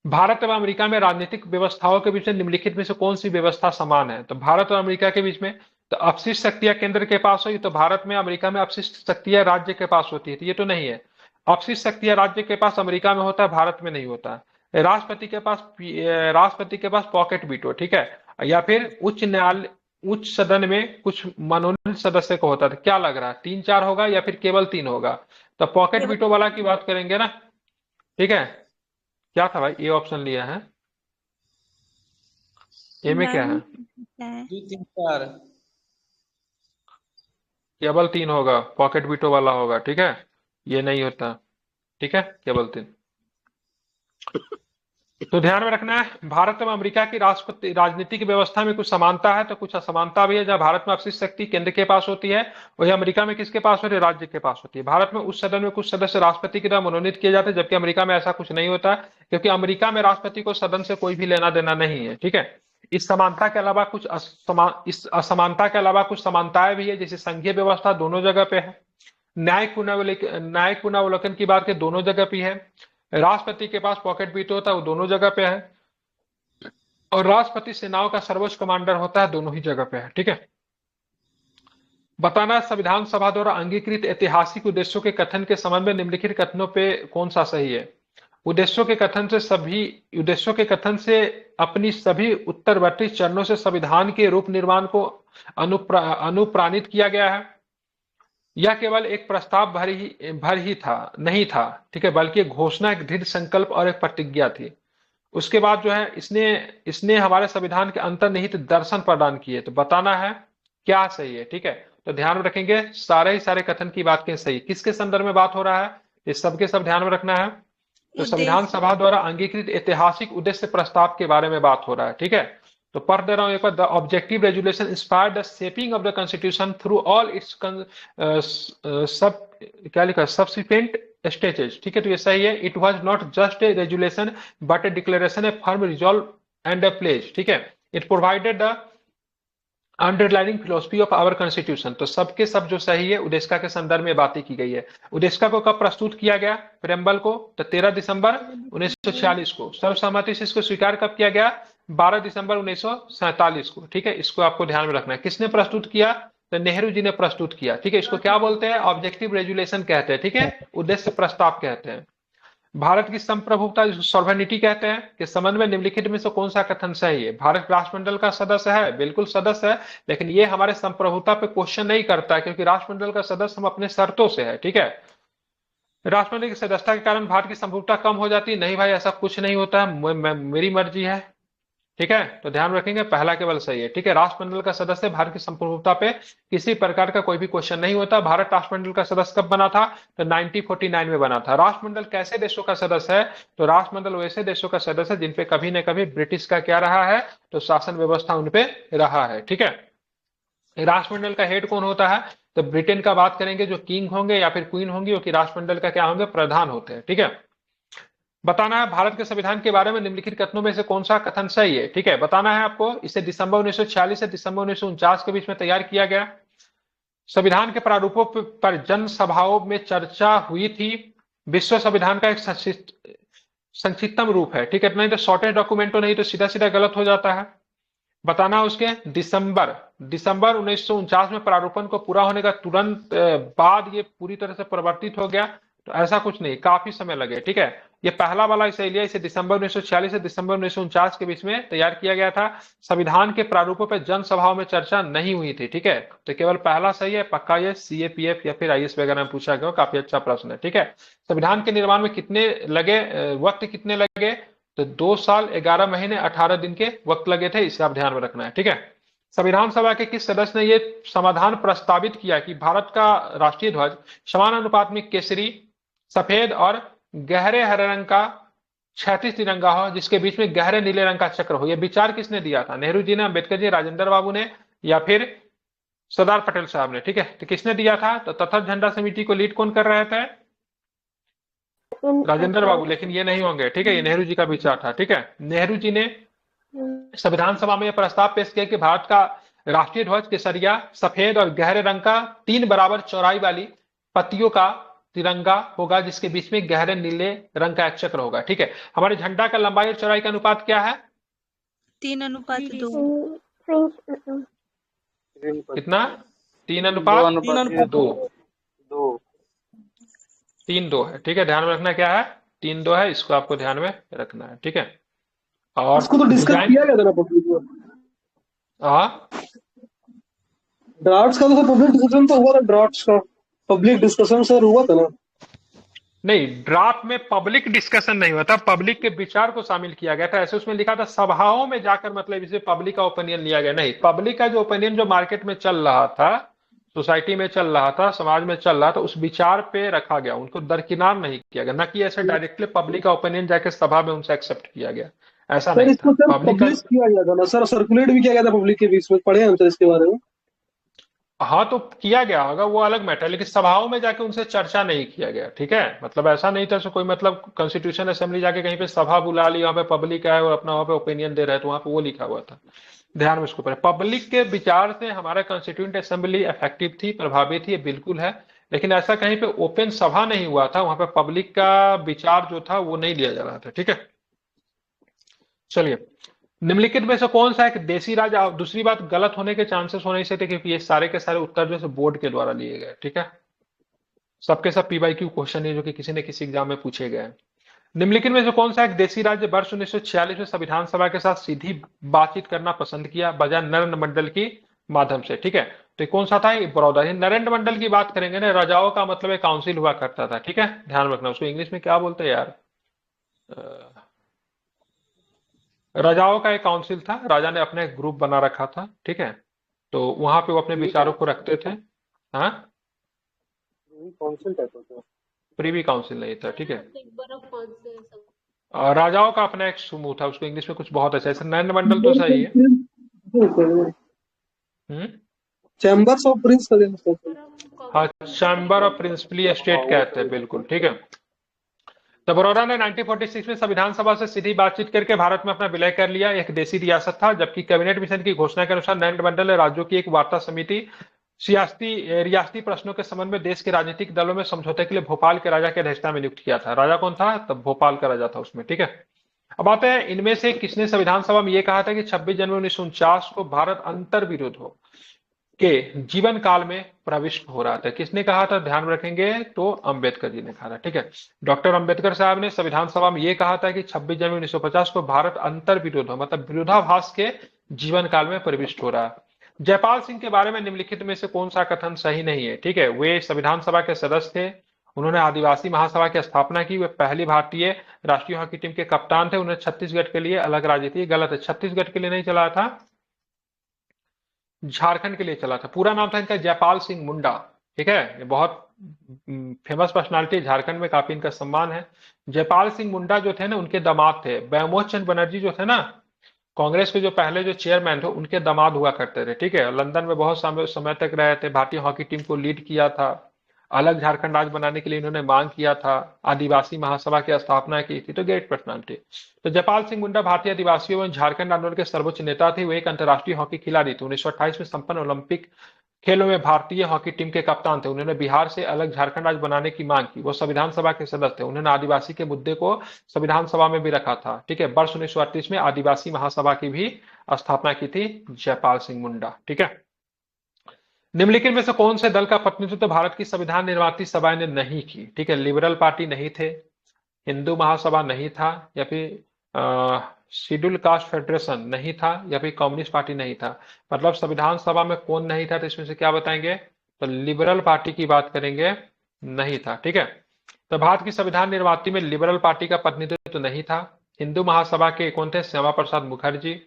भारत एवं अमेरिका में राजनीतिक व्यवस्थाओं के बीच में निम्नलिखित में से कौन सी व्यवस्था समान है? तो भारत और अमेरिका के बीच में, तो अपशिष्ट शक्तियां केंद्र के पास होगी, तो भारत में, अमेरिका में अपशिष्ट शक्तियां राज्य के पास होती है, तो ये तो नहीं है। अपशिष्ट शक्तियां राज्य के पास अमेरिका में होता है, भारत में नहीं होता। राष्ट्रपति के पास पॉकेट वीटो, ठीक है, या फिर उच्च न्यायालय, उच्च सदन में कुछ मनोनीत सदस्य को होता था। क्या लग रहा है, 3-4 होगा या फिर केवल 3 होगा? तो पॉकेट वीटो वाला की बात करेंगे ना, ठीक है। क्या था भाई, ए ऑप्शन लिया है, ए में क्या है, 2-3-4 केवल 3 होगा, पॉकेट वीटो वाला होगा, ठीक है। ये नहीं होता, ठीक है, केवल 3। तो ध्यान में रखना है, भारत एवं अमेरिका की राष्ट्रपति राजनीतिक व्यवस्था में कुछ समानता है तो कुछ असमानता भी है। जहां भारत में अपशिष्ट शक्ति केंद्र के पास होती है, वही अमेरिका में किसके पास होती है, राज्य के पास होती है। भारत में उस सदन में कुछ सदस्य राष्ट्रपति की तरह मनोनीत किए जाते हैं, जबकि अमेरिका में ऐसा कुछ नहीं होता, क्योंकि अमेरिका में राष्ट्रपति को सदन से कोई भी लेना देना नहीं है, ठीक है। इस समानता के अलावा कुछ इस असमानता के अलावा कुछ समानताएं भी है, जैसे संघीय व्यवस्था दोनों जगह पे है, न्यायिक पुनर्वलोकन की बात के दोनों जगह पे है, राष्ट्रपति के पास पॉकेट वीटो होता है वो दोनों जगह पे है, और राष्ट्रपति सेनाओं का सर्वोच्च कमांडर होता है, दोनों ही जगह पे है, ठीक है। बताना, संविधान सभा द्वारा अंगीकृत ऐतिहासिक उद्देश्यों के कथन के संबंध में निम्नलिखित कथनों पे कौन सा सही है? उद्देश्यों के कथन से अपनी सभी उत्तरवर्ती चरणों से संविधान के रूप निर्माण को अनुप्राणित किया गया है। यह केवल एक प्रस्ताव भर ही था नहीं था, ठीक है, बल्कि एक घोषणा, एक दृढ़ संकल्प और एक प्रतिज्ञा थी। उसके बाद जो है इसने हमारे संविधान के अंतर्निहित दर्शन प्रदान किए। तो बताना है क्या सही है, ठीक है। तो ध्यान में रखेंगे, सारे ही सारे कथन की बात के सही, किसके संदर्भ में बात हो रहा है, ये सबके सब ध्यान में रखना है। तो संविधान सभा द्वारा अंगीकृत ऐतिहासिक उद्देश्य प्रस्ताव के बारे में बात हो रहा है, ठीक है। तो पढ़ दे रहा हूं एक बार, the objective resolution inspired the shaping of the constitution through all its सब क्या लिखा, सब्सिक्वेंट स्टेजेस, ठीक है। तो ये सही है, it was not just a resolution but a declaration, a firm resolve and a pledge, ठीक है। It provided the underlining philosophy of our constitution, तो सबके सब जो सही है उडेस्का के संदर्भ में बातें की गई है। उडेस्का को कब प्रस्तुत किया गया प्रेम्बल को? तो 13 दिसंबर 1946 को। सर्वसम्मति से इसको स्वीकार कब किया गया? 12 दिसंबर 1947 को। ठीक है, इसको आपको ध्यान में रखना है। किसने प्रस्तुत किया? तो नेहरू जी ने प्रस्तुत किया। ठीक है, इसको क्या बोलते हैं? ऑब्जेक्टिव रेजुलेशन कहते हैं। ठीक है, उद्देश्य प्रस्ताव कहते हैं। भारत की संप्रभुता जिसको सॉवरेनिटी कहते हैं, कि संबंध में निम्नलिखित में से कौन सा कथन सही है? भारत राष्ट्रमंडल का सदस्य है, बिल्कुल सदस्य है, लेकिन ये हमारे संप्रभुता पे क्वेश्चन नहीं करता है, क्योंकि राष्ट्रमंडल का सदस्य हम अपने शर्तों से है। ठीक है, राष्ट्रमंडल की सदस्यता के कारण भारत की संप्रभुता कम हो जाती है? नहीं भाई, ऐसा कुछ नहीं होता है, मेरी मर्जी है। ठीक है, तो ध्यान रखेंगे, पहला केवल सही है। ठीक है, राष्ट्रमंडल का सदस्य भारत की संप्रभुता पे किसी प्रकार का कोई भी क्वेश्चन नहीं होता। भारत राष्ट्रमंडल का सदस्य कब बना था? तो 1949 में बना था। राष्ट्रमंडल कैसे देशों का सदस्य है? तो राष्ट्रमंडल वैसे देशों का सदस्य है जिनपे कभी न कभी ब्रिटिश का क्या रहा है? तो शासन व्यवस्था उनपे रहा है। ठीक है, राष्ट्रमंडल का हेड कौन होता है? तो ब्रिटेन का बात करेंगे, जो किंग होंगे या फिर क्वीन होंगी, वो कि राष्ट्रमंडल का क्या होंगे? प्रधान होते हैं। ठीक है, बताना है भारत के संविधान के बारे में निम्नलिखित कथनों में से कौन सा कथन सही है। ठीक है, बताना है आपको। इसे दिसंबर 1946 से दिसंबर 1949 के बीच में तैयार किया गया। संविधान के प्रारूपों पर जनसभाओं में चर्चा हुई थी। विश्व संविधान का एक संक्षिप्तम रूप है। ठीक है, नहीं तो शॉर्टेज डॉक्यूमेंट तो नहीं तो सीधा सीधा गलत हो जाता है। बताना उसके दिसंबर 1949 में प्रारूपण को पूरा होने का तुरंत बाद ये पूरी तरह से परिवर्तित हो गया, तो ऐसा कुछ नहीं, काफी समय लगे। ठीक है, ये पहला वाला इसे लिया, इसे दिसंबर 1946 से दिसंबर 1949 के बीच में तैयार किया गया था। संविधान के प्रारूपों पर जनसभाओं में चर्चा नहीं हुई थी। ठीक है, तो केवल पहला सही है, पक्का ये सीएपीएफ या फिर आईएएस वगैरह में पूछा गया, काफी अच्छा प्रश्न है। ठीक है, संविधान के निर्माण में कितने लगे, वक्त कितने लगे? तो 2 साल 11 महीने 18 दिन के वक्त लगे थे, इसे आप ध्यान में रखना है। ठीक है, संविधान सभा के किस सदस्य ने यह समाधान प्रस्तावित किया कि भारत का राष्ट्रीय ध्वज समान अनुपात में केसरी, सफेद और गहरे हरे रंग का 36 तिरंगा हो, जिसके बीच में गहरे नीले रंग का चक्र हो? यह विचार किसने दिया था? नेहरू जी ने, अम्बेडकर जी, राजेंद्र बाबू ने, या फिर सरदार पटेल साहब ने? ठीक है, तो किसने दिया था? तो तथागत झंडा समिति को लीड कौन कर रहे थे? राजेंद्र बाबू, लेकिन ये नहीं होंगे। ठीक है, ये नेहरू जी का विचार था। ठीक है, नेहरू जी ने संविधान सभा में यह प्रस्ताव पेश किया कि भारत का राष्ट्रीय ध्वज केसरिया, सफेद और गहरे रंग का 3 बराबर चौड़ाई वाली पत्तियों का तिरंगा होगा, जिसके बीच में गहरे नीले रंग का एक चक्र होगा। ठीक है, हमारे झंडा का लंबाई और चौड़ाई का अनुपात क्या है? 3:2। कितना? 3:2। 3:2 है। ठीक है, ध्यान में रखना क्या है? 3:2 है, इसको आपको ध्यान में रखना है। ठीक है, और इसको तो डिस्कस किया गया था ना पब्लिक में। हाँ, ड्राफ्ट्स का तो पब्लिक डिस्कशन तो हुआ था, ड्राफ्ट्स का पब्लिक डिस्कशन सर हुआ था ना? नहीं, ड्राफ्ट में पब्लिक डिस्कशन नहीं हुआ था, पब्लिक के विचार को शामिल किया गया था। ऐसे उसमें लिखा था सभाओं में जाकर, मतलब इसे पब्लिक का ओपिनियन लिया गया नहीं। पब्लिक का जो ओपिनियन जो मार्केट में चल रहा था, सोसाइटी में चल रहा था, समाज में चल रहा था, उस विचार पे रखा गया, उनको दरकिनार नहीं किया गया। ना कि ऐसे डायरेक्टली पब्लिक का ओपिनियन जाके सभा में उनसे एक्सेप्ट किया गया, ऐसा सर नहीं इसको था। सर पब्लिक का, पब्लिश किया गया था ना सर, सर्कुलेट भी किया गया था पब्लिक के बीच में, पढ़े हैं हम सर इसके बारे में। हाँ तो किया गया होगा, वो अलग मैटर, लेकिन सभाओं में जाके उनसे चर्चा नहीं किया गया। ठीक है, मतलब ऐसा नहीं था कोई, मतलब कॉन्स्टिट्यूशन असेंबली जाके कहीं पे सभा बुला ली, वहां पे पब्लिक आए और अपना वहां पे ओपिनियन दे रहे, तो वहां पे वो लिखा हुआ था। ध्यान में उसको पड़े, पब्लिक के विचार से हमारा कॉन्स्टिट्यूंट असेंबली इफेक्टिव थी, प्रभावी थी, ये बिल्कुल है। लेकिन ऐसा कहीं पे ओपन सभा नहीं हुआ था, वहां पे पब्लिक का विचार जो था वो नहीं लिया जा रहा था। ठीक है, चलिए, निम्नलिखित में से कौन सा एक देसी राज्य? दूसरी बात, गलत होने के चांसेस होने से थे, क्योंकि ये सारे के सारे उत्तर जो है बोर्ड के द्वारा लिए गए। ठीक है, सबके सब पीवाईक्यू क्वेश्चन है जो कि किसी न किसी एग्जाम में पूछे गए हैं। निम्नलिखित में से कौन सा एक देसी राज्य वर्ष 1946 में संविधान सभा के साथ सीधी बातचीत करना पसंद किया बजाय नरेंद्र मंडल की माध्यम से? ठीक है, तो कौन सा था? ये बड़ौदा। नरेंद्र मंडल की बात करेंगे ना, राजाओं का मतलब एक काउंसिल हुआ करता था। ठीक है, ध्यान रखना, उसको इंग्लिश में क्या बोलते हैं यार? राजाओं का एक काउंसिल था, राजा ने अपने ग्रुप बना रखा था। ठीक है, तो वहां पे वो अपने विचारों को रखते थे। हाँ, काउंसिल टाइप होता है, प्रीवी काउंसिल नहीं था। ठीक है, बर्फ कौन से सब? और राजाओं का अपना एक समूह था, उसको इंग्लिश में कुछ बहुत अच्छा, ऐसे नरेंद्र मंडल तो सही है। चैम्बर्स ऑफ प्रिंस हाँ, चैम्बर ऑफ प्रिंसिपली स्टेट कहते हैं, बिल्कुल। ठीक है, तो बड़ौदा ने 1946 में संविधान सभा से सीधी बातचीत करके भारत में अपना विलय कर लिया। एक देशी रियासत था, जबकि कैबिनेट मिशन की घोषणा के अनुसार मंत्रिमंडल ने राज्यों की एक वार्ता समिति रियासती प्रश्नों के संबंध में देश के राजनीतिक दलों में समझौते के लिए भोपाल के राजा की अध्यक्षता में नियुक्त किया था। राजा कौन था? तब भोपाल का राजा था उसमें, ठीक है। अब आते हैं, इनमें से किसने संविधान सभा में यह कहा था कि 26 जनवरी 1949 को भारत अंतर्विरोध हो के जीवन काल में प्रविष्ट हो रहा था? किसने कहा था? ध्यान रखेंगे तो अंबेडकर जी ने कहा था, ठीक है। डॉक्टर अंबेडकर साहब ने संविधान सभा में यह कहा था कि 26 जनवरी 1950 को भारत अंतर्विरोध हो, मतलब विरोधाभास के जीवन काल में प्रविष्ट हो रहा है। जयपाल सिंह के बारे में निम्नलिखित में से कौन सा कथन सही नहीं है? ठीक है, वे संविधान सभा के सदस्य थे, उन्होंने आदिवासी महासभा की स्थापना की, वे पहली भारतीय राष्ट्रीय हॉकी टीम के कप्तान थे, उन्होंने छत्तीसगढ़ के लिए अलग राज्य थी। गलत है, छत्तीसगढ़ के लिए नहीं चला था, झारखंड के लिए चला था। पूरा नाम था इनका जयपाल सिंह मुंडा, ठीक है। ये बहुत फेमस पर्सनालिटी, झारखंड में काफी इनका सम्मान है। जयपाल सिंह मुंडा जो थे ना, उनके दामाद थे बैमोज चंद बनर्जी जो थे ना, कांग्रेस के जो पहले जो चेयरमैन थे, उनके दामाद हुआ करते थे, ठीक है। लंदन में बहुत समय तक रहे थे, भारतीय हॉकी टीम को लीड किया था, अलग झारखंड राज्य बनाने के लिए इन्होंने मांग किया था, आदिवासी महासभा की स्थापना की थी, तो ग्रेट पर्सनालिटी। तो जयपाल सिंह मुंडा भारतीय आदिवासियों एवं झारखंड आंदोलन के सर्वोच्च नेता थे। वो एक अंतर्राष्ट्रीय हॉकी खिलाड़ी थे। 1928 में संपन्न ओलंपिक खेलों में भारतीय हॉकी टीम के कप्तान थे। उन्होंने बिहार से अलग झारखंड राज्य बनाने की मांग की। वो संविधान सभा के सदस्य थे। उन्होंने आदिवासी के मुद्दे को संविधान सभा में भी रखा था, ठीक है। वर्ष 1938 में आदिवासी महासभा की भी स्थापना की थी जयपाल सिंह मुंडा, ठीक है। निम्नलिखित में से कौन से दल का प्रतिनिधित्व भारत की संविधान निर्माती सभा ने नहीं की? ठीक है, लिबरल पार्टी नहीं थे, हिंदू महासभा नहीं था, या फिर शेड्यूल कास्ट फेडरेशन नहीं था, या फिर कम्युनिस्ट पार्टी नहीं था। मतलब संविधान सभा में कौन नहीं था, तो इसमें से क्या बताएंगे? तो लिबरल पार्टी की बात करेंगे, नहीं था, ठीक है। तो भारत की संविधान निर्माती में लिबरल पार्टी का प्रतिनिधित्व नहीं था। हिंदू महासभा के कौन थे? श्यामा प्रसाद मुखर्जी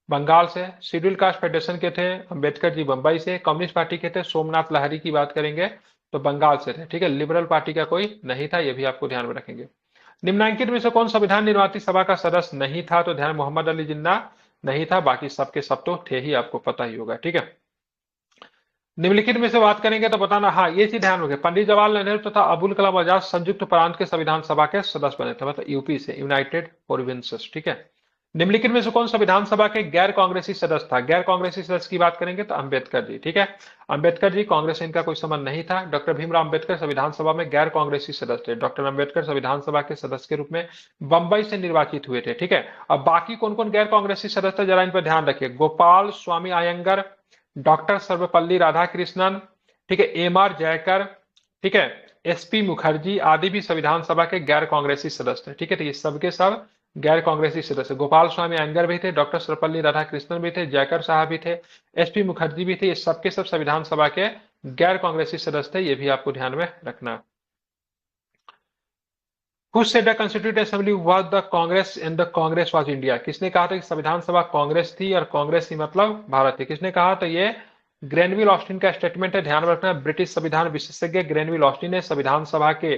बंगाल से। शेड्यूल कास्ट फेडरेशन के थे अंबेडकर जी बंबई से। कम्युनिस्ट पार्टी के थे सोमनाथ लाहिरी की बात करेंगे तो बंगाल से थे, ठीक है। लिबरल पार्टी का कोई नहीं था, ये भी आपको ध्यान में रखेंगे। निम्नांकित में से कौन संविधान निर्माती सभा का सदस्य नहीं था? तो ध्यान, मोहम्मद अली जिन्ना नहीं था, बाकी सबके सब तो थे ही, आपको पता ही होगा, ठीक है। निम्नलिखित में से बात करेंगे तो बताना, हाँ ये चीज ध्यान रखें, पंडित जवाहरलाल नेहरू तथा अबुल कलाम आजाद संयुक्त प्रांत के संविधान सभा के सदस्य बने थे, मतलब यूपी से, यूनाइटेड प्रोविंसेस, ठीक है। निम्नलिखित में से कौन संविधान सभा के गैर कांग्रेसी सदस्य था? गैर कांग्रेसी सदस्य की बात करेंगे तो अंबेडकर जी, ठीक है। अंबेडकर जी, कांग्रेस से इनका कोई संबंध नहीं था। डॉक्टर भीमराव अंबेडकर संविधान सभा में गैर कांग्रेसी सदस्य थे। डॉक्टर अंबेडकर संविधान सभा के सदस्य के रूप में बंबई से निर्वाचित हुए थे, ठीक है। अब बाकी कौन कौन गैर कांग्रेसी सदस्य, जरा इन पर ध्यान रखिए। गोपाल स्वामी अयंगर, डॉक्टर सर्वपल्ली राधाकृष्णन, ठीक है, एम.आर. जयकर, ठीक है, एस.पी. मुखर्जी आदि भी संविधान सभा के गैर कांग्रेसी सदस्य थे, ठीक है। तो ये सबके सब गैर कांग्रेसी सदस्य। गोपाल स्वामी अयंगर भी थे, डॉक्टर सर्वपल्ली राधाकृष्णन भी थे, जयकर साहब भी थे, एस.पी. मुखर्जी भी थे, ये सबके सब संविधान सभा के गैर कांग्रेसी सदस्य थे, ये भी आपको ध्यान में रखना। Who said the Constituent Assembly was the Congress and the Congress was India? किसने कहा था कि संविधान सभा कांग्रेस थी और कांग्रेस ही मतलब भारत थी? किसने कहा? तो ये ग्रेनविल ऑस्टिन का स्टेटमेंट है, ध्यान रखना। ब्रिटिश संविधान विशेषज्ञ ग्रेनविल ऑस्टिन ने संविधान सभा के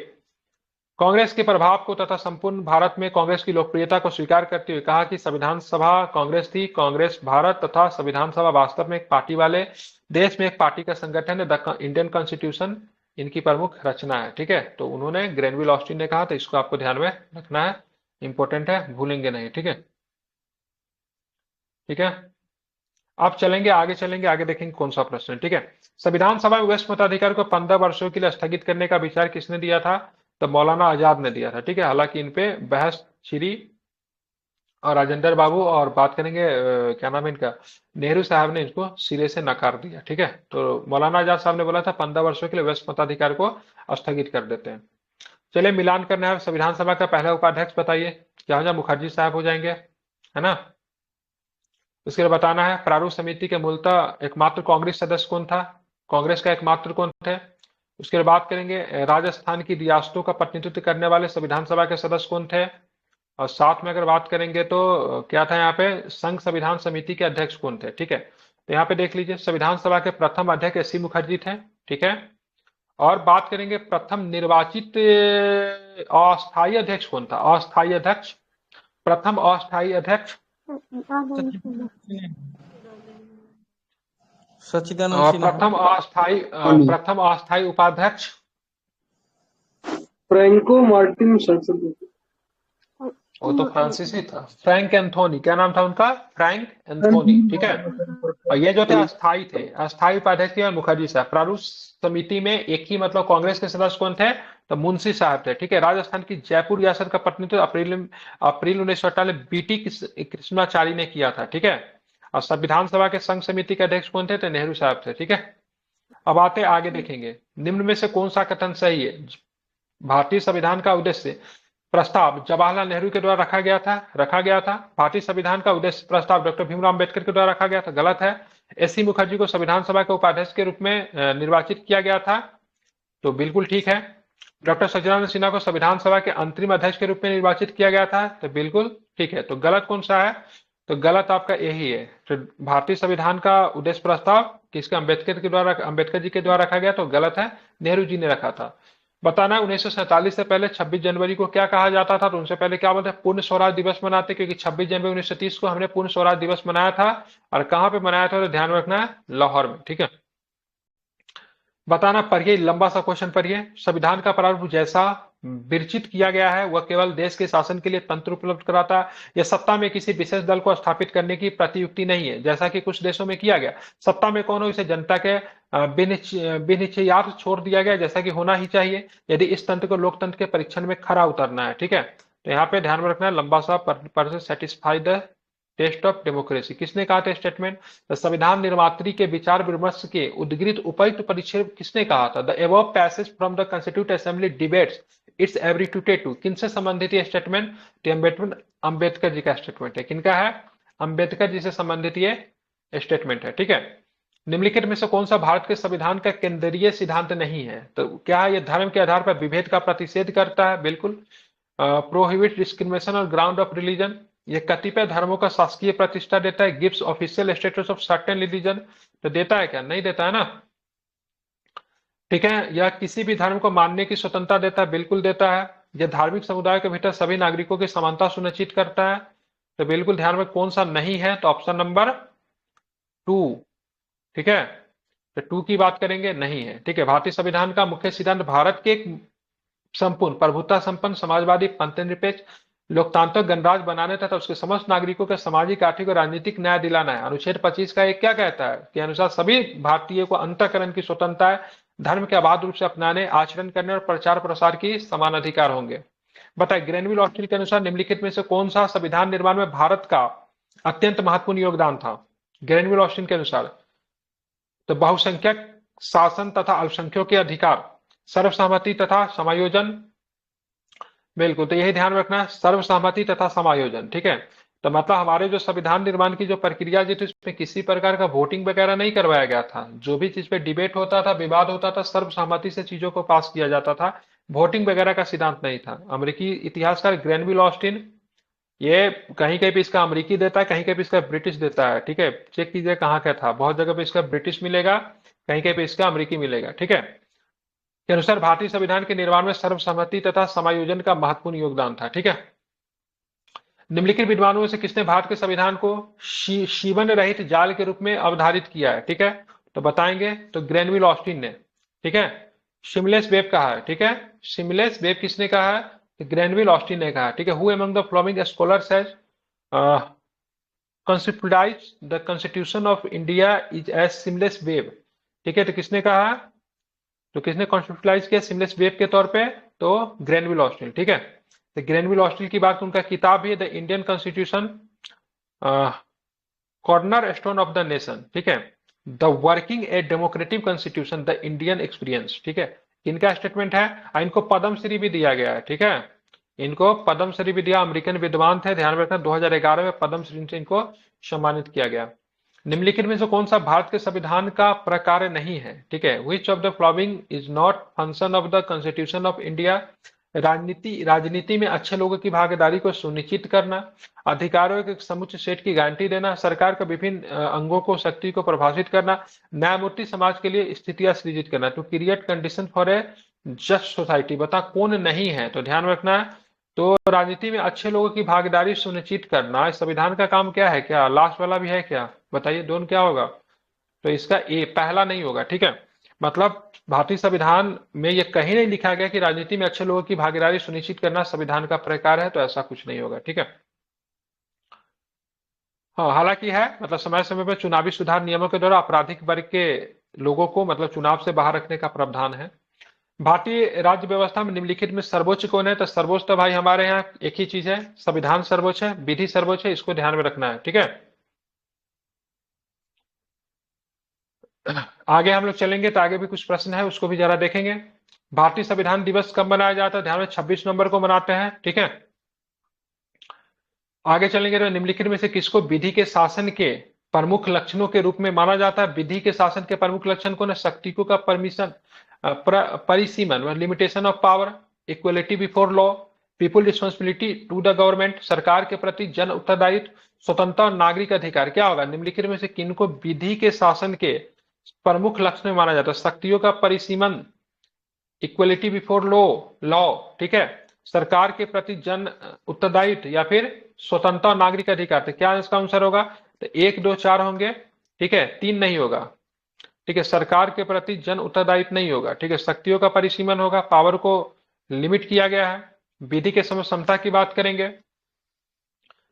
कांग्रेस के प्रभाव को तथा संपूर्ण भारत में कांग्रेस की लोकप्रियता को स्वीकार करते हुए कहा कि संविधान सभा कांग्रेस थी, कांग्रेस भारत, तथा संविधान सभा वास्तव में एक पार्टी वाले देश में एक पार्टी का संगठन है। द इंडियन कॉन्स्टिट्यूशन इनकी प्रमुख रचना है, ठीक है। तो उन्होंने, ग्रेनविल ऑस्टिन ने कहा, तो इसको आपको ध्यान में रखना है, इंपॉर्टेंट है, भूलेंगे नहीं, ठीक है। ठीक है, अब चलेंगे आगे देखेंगे कौन सा प्रश्न है, ठीक है। संविधान सभा में वयस्क मताधिकार को 15 वर्षों के लिए स्थगित करने का विचार किसने दिया था? तो मौलाना आजाद ने दिया था, ठीक है। हालांकि इन पे बहस छिड़ी और राजेंद्र बाबू, और बात करेंगे क्या नाम है इनका, नेहरू साहब ने इसको सिरे से नकार दिया, ठीक है। तो मौलाना आजाद साहब ने बोला था 15 वर्षों के लिए वयस्क मताधिकार को स्थगित कर देते हैं। चलिए मिलान करना है। संविधान सभा का पहला उपाध्यक्ष बताइए, क्या हो जाए? मुखर्जी साहब हो जाएंगे, है ना। उसके बाद बताना है प्रारूप समिति के मूलतः एकमात्र कांग्रेस सदस्य कौन था? कांग्रेस का एकमात्र कौन थे? उसके बाद बात करेंगे राजस्थान की रियासतों का प्रतिनिधित्व करने वाले संविधान सभा के सदस्य कौन थे? और साथ में अगर बात करेंगे तो क्या था यहाँ पे, संघ संविधान समिति के अध्यक्ष कौन थे, ठीक है। तो यहाँ पे देख लीजिए, संविधान सभा के प्रथम अध्यक्ष एस.सी. मुखर्जी थे, ठीक है। और बात करेंगे प्रथम निर्वाचित अस्थायी अध्यक्ष कौन था? अस्थायी अध्यक्ष, प्रथम अस्थायी अध्यक्ष सच्चिदानंद सिन्हा। प्रथम अस्थायी उपाध्यक्ष फ्रैंको मार्टिन संसद। वो तो फ्रांसीसी था, फ्रैंक एंथोनी, क्या नाम था उनका? फ्रैंक एंथोनी, ठीक है। और ये जो थे अस्थाई थे, अस्थाई उपाध्यक्ष थे मुखर्जी साहब। प्रारूप समिति में एक ही मतलब कांग्रेस के सदस्य कौन थे? तो मुंशी साहब थे, ठीक है। राजस्थान की जयपुर रियासत का प्रतिनिधित्व अप्रैल 1948 बीटी कृष्णाचारी ने किया था, ठीक है। और संविधान सभा के संघ समिति के अध्यक्ष कौन थे? तो नेहरू साहब थे, ठीक है। अब आते आगे देखेंगे, निम्न में से कौन सा कथन सही है? भारतीय संविधान का उद्देश्य प्रस्ताव जवाहरलाल नेहरू के द्वारा रखा गया था। भारतीय संविधान का उद्देश्य प्रस्ताव डॉक्टर भीमराव अंबेडकर के द्वारा रखा गया था, गलत है। एस सी मुखर्जी को संविधान सभा के उपाध्यक्ष के रूप में निर्वाचित किया गया था, तो बिल्कुल ठीक है। डॉक्टर सच्चिदानंद सिन्हा को संविधान सभा के अंतरिम अध्यक्ष के रूप में निर्वाचित किया गया था, तो बिल्कुल ठीक है। तो गलत कौन सा है? तो गलत आपका यही है। तो भारतीय संविधान का उद्देश्य प्रस्ताव किसके? अंबेडकर जी के द्वारा रखा गया, तो गलत है, नेहरू जी ने रखा था। बताना 1947 से पहले 26 जनवरी को क्या कहा जाता था? तो उनसे पहले क्या बोलते हैं? पूर्ण स्वराज दिवस मनाते, क्योंकि 26 जनवरी 1930 को हमने पूर्ण स्वराज दिवस मनाया था। और कहां पे मनाया था? तो ध्यान रखना है, लाहौर में, ठीक है। बताना, पढ़िए, लंबा सा क्वेश्चन पढ़िए। संविधान का प्रारूप जैसा विरचित किया गया है वह केवल देश के शासन के लिए तंत्र उपलब्ध कराता है, यह सत्ता में किसी विशेष दल को स्थापित करने की प्रतियुक्ति नहीं है, जैसा कि कुछ देशों में किया गया। सत्ता में कौन हो, इसे जनता के बेनिश्चयार्थ छोड़ दिया गया, जैसा कि होना ही चाहिए यदि इस तंत्र को लोकतंत्र के परीक्षण में खरा उतरना है, ठीक है। तो यहाँ पे ध्यान में रखना है, लंबा सा पर satisfy the test of democracy. किसने कहा था स्टेटमेंट? संविधान निर्मात्री के विचार विमर्श के उद्गृत उपयुक्त परिच्छेद किसने कहा था? The above passage from the constitute assembly debates its attributed to. किनसे संबंधित ये स्टेटमेंट? अंबेडकर जी का स्टेटमेंट है। किनका है? अंबेडकर जी से संबंधित ये स्टेटमेंट है, ठीक है। निम्नलिखित में से कौन सा भारत के संविधान का केंद्रीय सिद्धांत नहीं है? तो क्या है? ये धर्म के आधार पर विभेद का प्रतिषेध करता है, बिल्कुल। Prohibit discrimination on ground of religion, ये कतिपय धर्मों का शासकीय प्रतिष्ठा देता है। Gives official status of certain religion, तो देता है क्या? नहीं देता है ना, ठीक है। यह किसी भी धर्म को मानने की स्वतंत्रता देता है, बिल्कुल देता है। यह धार्मिक समुदाय के भीतर सभी नागरिकों की समानता सुनिश्चित करता है, तो बिल्कुल ध्यान में कौन सा नहीं है? तो ऑप्शन नंबर 2, ठीक है। तो 2 की बात करेंगे, नहीं है, ठीक है। भारतीय संविधान का मुख्य सिद्धांत भारत के संपूर्ण प्रभुता संपन्न समाजवादी पंथनिरपेक्ष लोकतांत्रिक गणराज्य बनाने तथा उसके समस्त नागरिकों के सामाजिक, आर्थिक और राजनीतिक न्याय दिलाना है। अनुच्छेद 25 का एक क्या कहता है? कि अनुसार सभी भारतीयों को अंतःकरण की स्वतंत्रता है, धर्म के अबाध रूप से अपनाने, आचरण करने और प्रचार प्रसार की समान अधिकार होंगे। बताए, ग्रेनविल ऑस्टिन के अनुसार निम्नलिखित में से कौन सा संविधान निर्माण में भारत का अत्यंत महत्वपूर्ण योगदान था? ग्रेनविल ऑस्टिन के अनुसार तो बहुसंख्यक शासन तथा अल्पसंख्यकों के अधिकार, सर्वसहमति तथा समायोजन, बिल्कुल। तो यही ध्यान रखना है, सर्वसहमति तथा समायोजन, ठीक है। तो मतलब हमारे जो संविधान निर्माण की जो प्रक्रिया जी थी उसमें किसी प्रकार का वोटिंग वगैरह नहीं करवाया गया था। जो भी चीज पे डिबेट होता था, विवाद होता था, सर्वसहमति से चीजों को पास किया जाता था, वोटिंग वगैरह का सिद्धांत नहीं था। अमेरिकी इतिहासकार ग्रेनविल ऑस्टिन, ये कहीं कहीं पे इसका अमेरिकी देता है, कहीं कहीं पे इसका ब्रिटिश देता है, ठीक है। चेक कीजिए कहाँ का था, बहुत जगह पे इसका ब्रिटिश मिलेगा, कहीं कहीं पे इसका अमेरिकी मिलेगा, ठीक है। के अनुसार भारतीय संविधान के निर्माण में सर्वसम्मति तथा समायोजन का महत्वपूर्ण योगदान था, ठीक है। निम्नलिखित विद्वानों में से किसने भारत के संविधान को शिवन रहित जाल के रूप में अवधारित किया है? ठीक है, तो बताएंगे। तो ग्रेनविल ऑस्टिन ने, ठीक है। शिमलेस वेब कहा है, ठीक है। शिमलेस वेब किसने कहा है? तो ग्रेनविल ऑस्टिन ने कहा, ठीक है। Who among the following scholars has conceptualized the constitution of India is as seamless wave, ठीक है। तो किसने कहा? तो किसने कॉन्सेप्टलाइज किया सिमलेस वेव के तौर पे? तो ग्रेनविल ऑस्टिन, ठीक है। तो ग्रेनविल ऑस्टिन की बात, उनका किताब भी है the Indian constitution corner stone of the nation, ठीक है। The working a democratic constitution the Indian experience, ठीक है। इनका स्टेटमेंट है। इनको पद्मश्री भी दिया गया है, ठीक है। इनको पद्मश्री भी दिया, अमेरिकन विद्वान थे, ध्यान रखना। 2011 में पद्मश्री से इनको सम्मानित किया गया। निम्नलिखित में से कौन सा भारत के संविधान का प्रकार नहीं है? ठीक है। Which of the following is not function of the constitution of India? राजनीति में अच्छे लोगों की भागीदारी को सुनिश्चित करना, अधिकारों के समुचित सेट की गारंटी देना, सरकार के विभिन्न अंगों को शक्ति को प्रभावित करना, न्यायमूर्ति समाज के लिए स्थितियां सृजित करना, to create condition for a just society. बता कौन नहीं है? तो ध्यान रखना है, तो राजनीति में अच्छे लोगों की भागीदारी सुनिश्चित करना इस संविधान का काम क्या है? क्या लास्ट वाला भी है क्या? बताइए दोनों क्या होगा? तो इसका ए पहला नहीं होगा, ठीक है। मतलब भारतीय संविधान में ये कहीं नहीं लिखा गया कि राजनीति में अच्छे लोगों की भागीदारी सुनिश्चित करना संविधान का प्रकार है, तो ऐसा कुछ नहीं होगा। ठीक है। हाँ, हालांकि है, मतलब समय समय पर चुनावी सुधार नियमों के द्वारा आपराधिक वर्ग के लोगों को मतलब चुनाव से बाहर रखने का प्रावधान है। भारतीय राज्य व्यवस्था में निम्नलिखित में सर्वोच्च कौन है? तो सर्वोच्च तो भाई हमारे यहाँ एक ही चीज है, संविधान सर्वोच्च है, विधि सर्वोच्च है, इसको ध्यान में रखना है। ठीक है। आगे हम लोग चलेंगे तो आगे भी कुछ प्रश्न है, उसको भी जरा देखेंगे। भारतीय संविधान दिवस कब मनाया जाता है? ध्यान में 26 नवंबर को मनाते हैं। ठीक है। आगे चलेंगे तो निम्नलिखित में से किसको विधि के शासन के प्रमुख लक्षणों के रूप में माना जाता है? विधि के शासन के प्रमुख लक्षण कौन है? शक्तियों का परमिशन, परिसीमन, limitation of power, equality before law, people responsibility to the government, सरकार के प्रति जन उत्तरदायित्व, स्वतंत्रता और नागरिक अधिकार। क्या होगा? निम्नलिखित में से किनको विधि के शासन के प्रमुख लक्षण माना जाता है? शक्तियों का परिसीमन, इक्वलिटी बिफोर लॉ, ठीक है, सरकार के प्रति जन उत्तरदायित्व, या फिर स्वतंत्रता और नागरिक अधिकार। तो क्या इसका आंसर होगा? तो 1 2 4 होंगे। ठीक है, 3 नहीं होगा। ठीक है, सरकार के प्रति जन उत्तरदायित्व नहीं होगा। ठीक है, शक्तियों का परिसीमन होगा, पावर को लिमिट किया गया है। विधि के समय समता की बात करेंगे।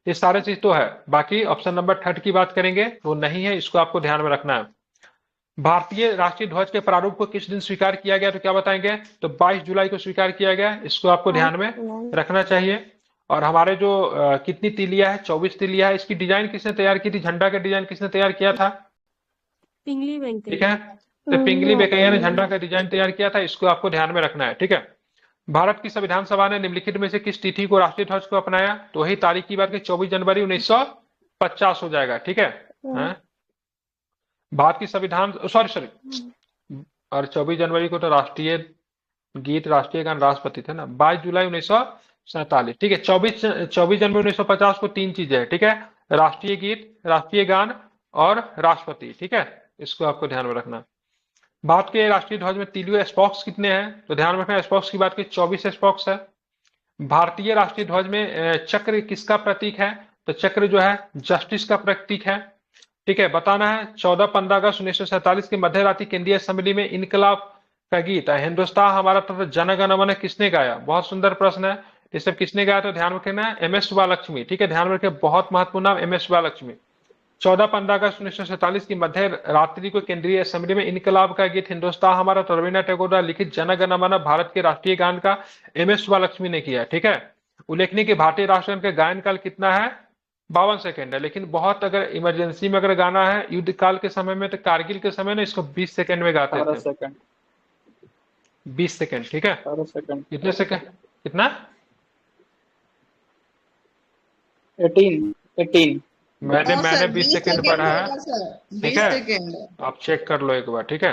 ये सारे चीज तो है। बाकी ऑप्शन नंबर 3 की बात करेंगे वो नहीं है, इसको आपको ध्यान में रखना है। भारतीय राष्ट्रीय ध्वज के प्रारूप को किस दिन स्वीकार किया गया? तो क्या बताएंगे? तो 22 जुलाई को स्वीकार किया गया। इसको आपको ध्यान में रखना चाहिए। और हमारे जो कितनी तिलिया है? 24 तिलिया है। इसकी डिजाइन किसने तैयार की थी? झंडा का डिजाइन किसने तैयार किया था? पिंगली ठीक है, तो पिंगली वेंकैया ने झंडा का डिजाइन तैयार किया था। इसको आपको ध्यान में रखना है। ठीक है। भारत की संविधान सभा ने निम्नलिखित में से किस तिथि को राष्ट्रीय ध्वज को अपनाया? तो वही तारीख की बात की 24 जनवरी 1950 हो जाएगा। ठीक है। भारत की संविधान सॉरी और 24 जनवरी को तो राष्ट्रीय गीत, राष्ट्रीय गान, राष्ट्रपति थे ना। 22 जुलाई 1947। ठीक है। 24 जनवरी 1950 को 3 चीजें है। ठीक है, राष्ट्रीय गीत, राष्ट्रीय गान और राष्ट्रपति। ठीक है, इसको आपको ध्यान में रखना। भारत के राष्ट्रीय ध्वज में तिलियो स्पॉक्स कितने हैं? तो ध्यान रखना, स्पॉक्स की बात की 24 स्पॉक्स है। भारतीय राष्ट्रीय ध्वज में चक्र किसका प्रतीक है? तो चक्र जो है जस्टिस का प्रतीक है। ठीक है, बताना है 14-15 अगस्त 1947 की मध्य रात्रि केंद्रीय असेंबली में इनकलाब का गीत हिंदुस्तान हमारा तथा जन गण मन किसने गाया? बहुत सुंदर प्रश्न है। ये सब किसने गाया? तो ध्यान रखना है एम.एस. सुब्बालक्ष्मी। ठीक है, ध्यान रखें, बहुत महत्वपूर्ण नाम एम.एस. सुब्बालक्ष्मी। 14-15 अगस्त 1947 की मध्य रात्रि को केंद्रीय असेंबली में इनकलाब का गीत हिंदुस्तान हमारा रवीन्द्रनाथ टैगोर द्वारा लिखित जन गण मन भारत के राष्ट्रीय गान का एम.एस. सुब्बालक्ष्मी ने किया। ठीक है, उल्लेखनीय कि भारतीय राष्ट्रगान का गायन काल कितना है? 52 सेकंड है। लेकिन बहुत अगर इमरजेंसी में अगर गाना है युद्ध काल के समय में, तो कारगिल के समय ना इसको 20 सेकंड में गाते थे। 20 सेकंड। ठीक है, कितने सेकंड? कितना? 18 मैंने 20 सेकंड पढ़ा है। ठीक है, आप चेक कर लो एक बार। ठीक है,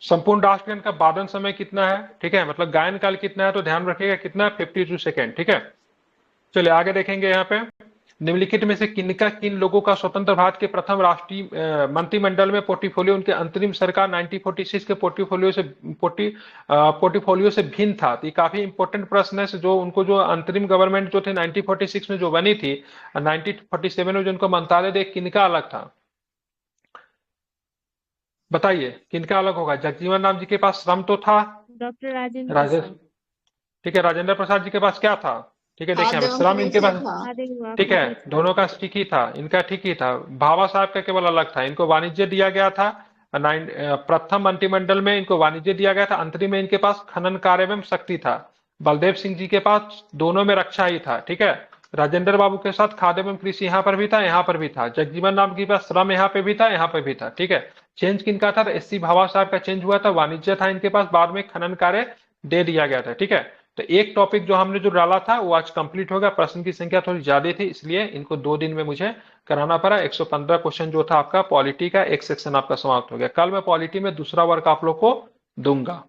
संपूर्ण राष्ट्रगान का वादन समय कितना है? ठीक है, मतलब गायन काल कितना है? तो ध्यान रखिएगा कितना? 52 सेकंड। ठीक है, चलिए आगे देखेंगे। यहाँ पे निम्नलिखित में से किन लोगों का स्वतंत्र भारत के प्रथम राष्ट्रीय मंत्रिमंडल में पोर्टफोलियो उनके अंतरिम सरकार 1946 के पोर्टफोलियो से भिन्न था? तो ये काफी इंपॉर्टेंट प्रश्न है। जो उनको जो अंतरिम गवर्नमेंट जो थे 1946 में जो बनी थी, 1947 में जो उनको मंत्रालय दे, किनका अलग था? बताइए किनका अलग होगा? जगजीवन राम जी के पास श्रम तो था, डॉक्टर राजेंद्र। ठीक है, राजेंद्र प्रसाद जी के पास क्या था? ठीक है, देखिए श्रम इनके पास, ठीक है, दोनों का ठीक ही था, इनका ठीक ही था। भाभा साहब का केवल अलग था, इनको वाणिज्य दिया गया था। प्रथम मंत्रिमंडल में इनको वाणिज्य दिया गया था, अंतरिम में इनके पास खनन कार्य एवं शक्ति था। बलदेव सिंह जी के पास दोनों में रक्षा ही था। ठीक है, राजेंद्र बाबू के साथ खाद्य एवं कृषि यहाँ पर भी था, यहाँ पर भी था। जगजीवन राम के पास श्रम यहाँ पे भी था, यहाँ पे भी था। ठीक है, चेंज किनका था? एस.सी. भाभा साहब का चेंज हुआ था, वाणिज्य था इनके पास, बाद में खनन कार्य दे दिया गया था। ठीक है, तो एक टॉपिक जो हमने जो डाला था वो आज कंप्लीट हो गया। प्रश्न की संख्या थोड़ी ज्यादा थी, इसलिए इनको 2 दिन में मुझे कराना पड़ा। 115 क्वेश्चन जो था आपका पॉलिटी का, एक सेक्शन आपका समाप्त हो गया। कल मैं पॉलिटी में दूसरा वर्क आप लोग को दूंगा।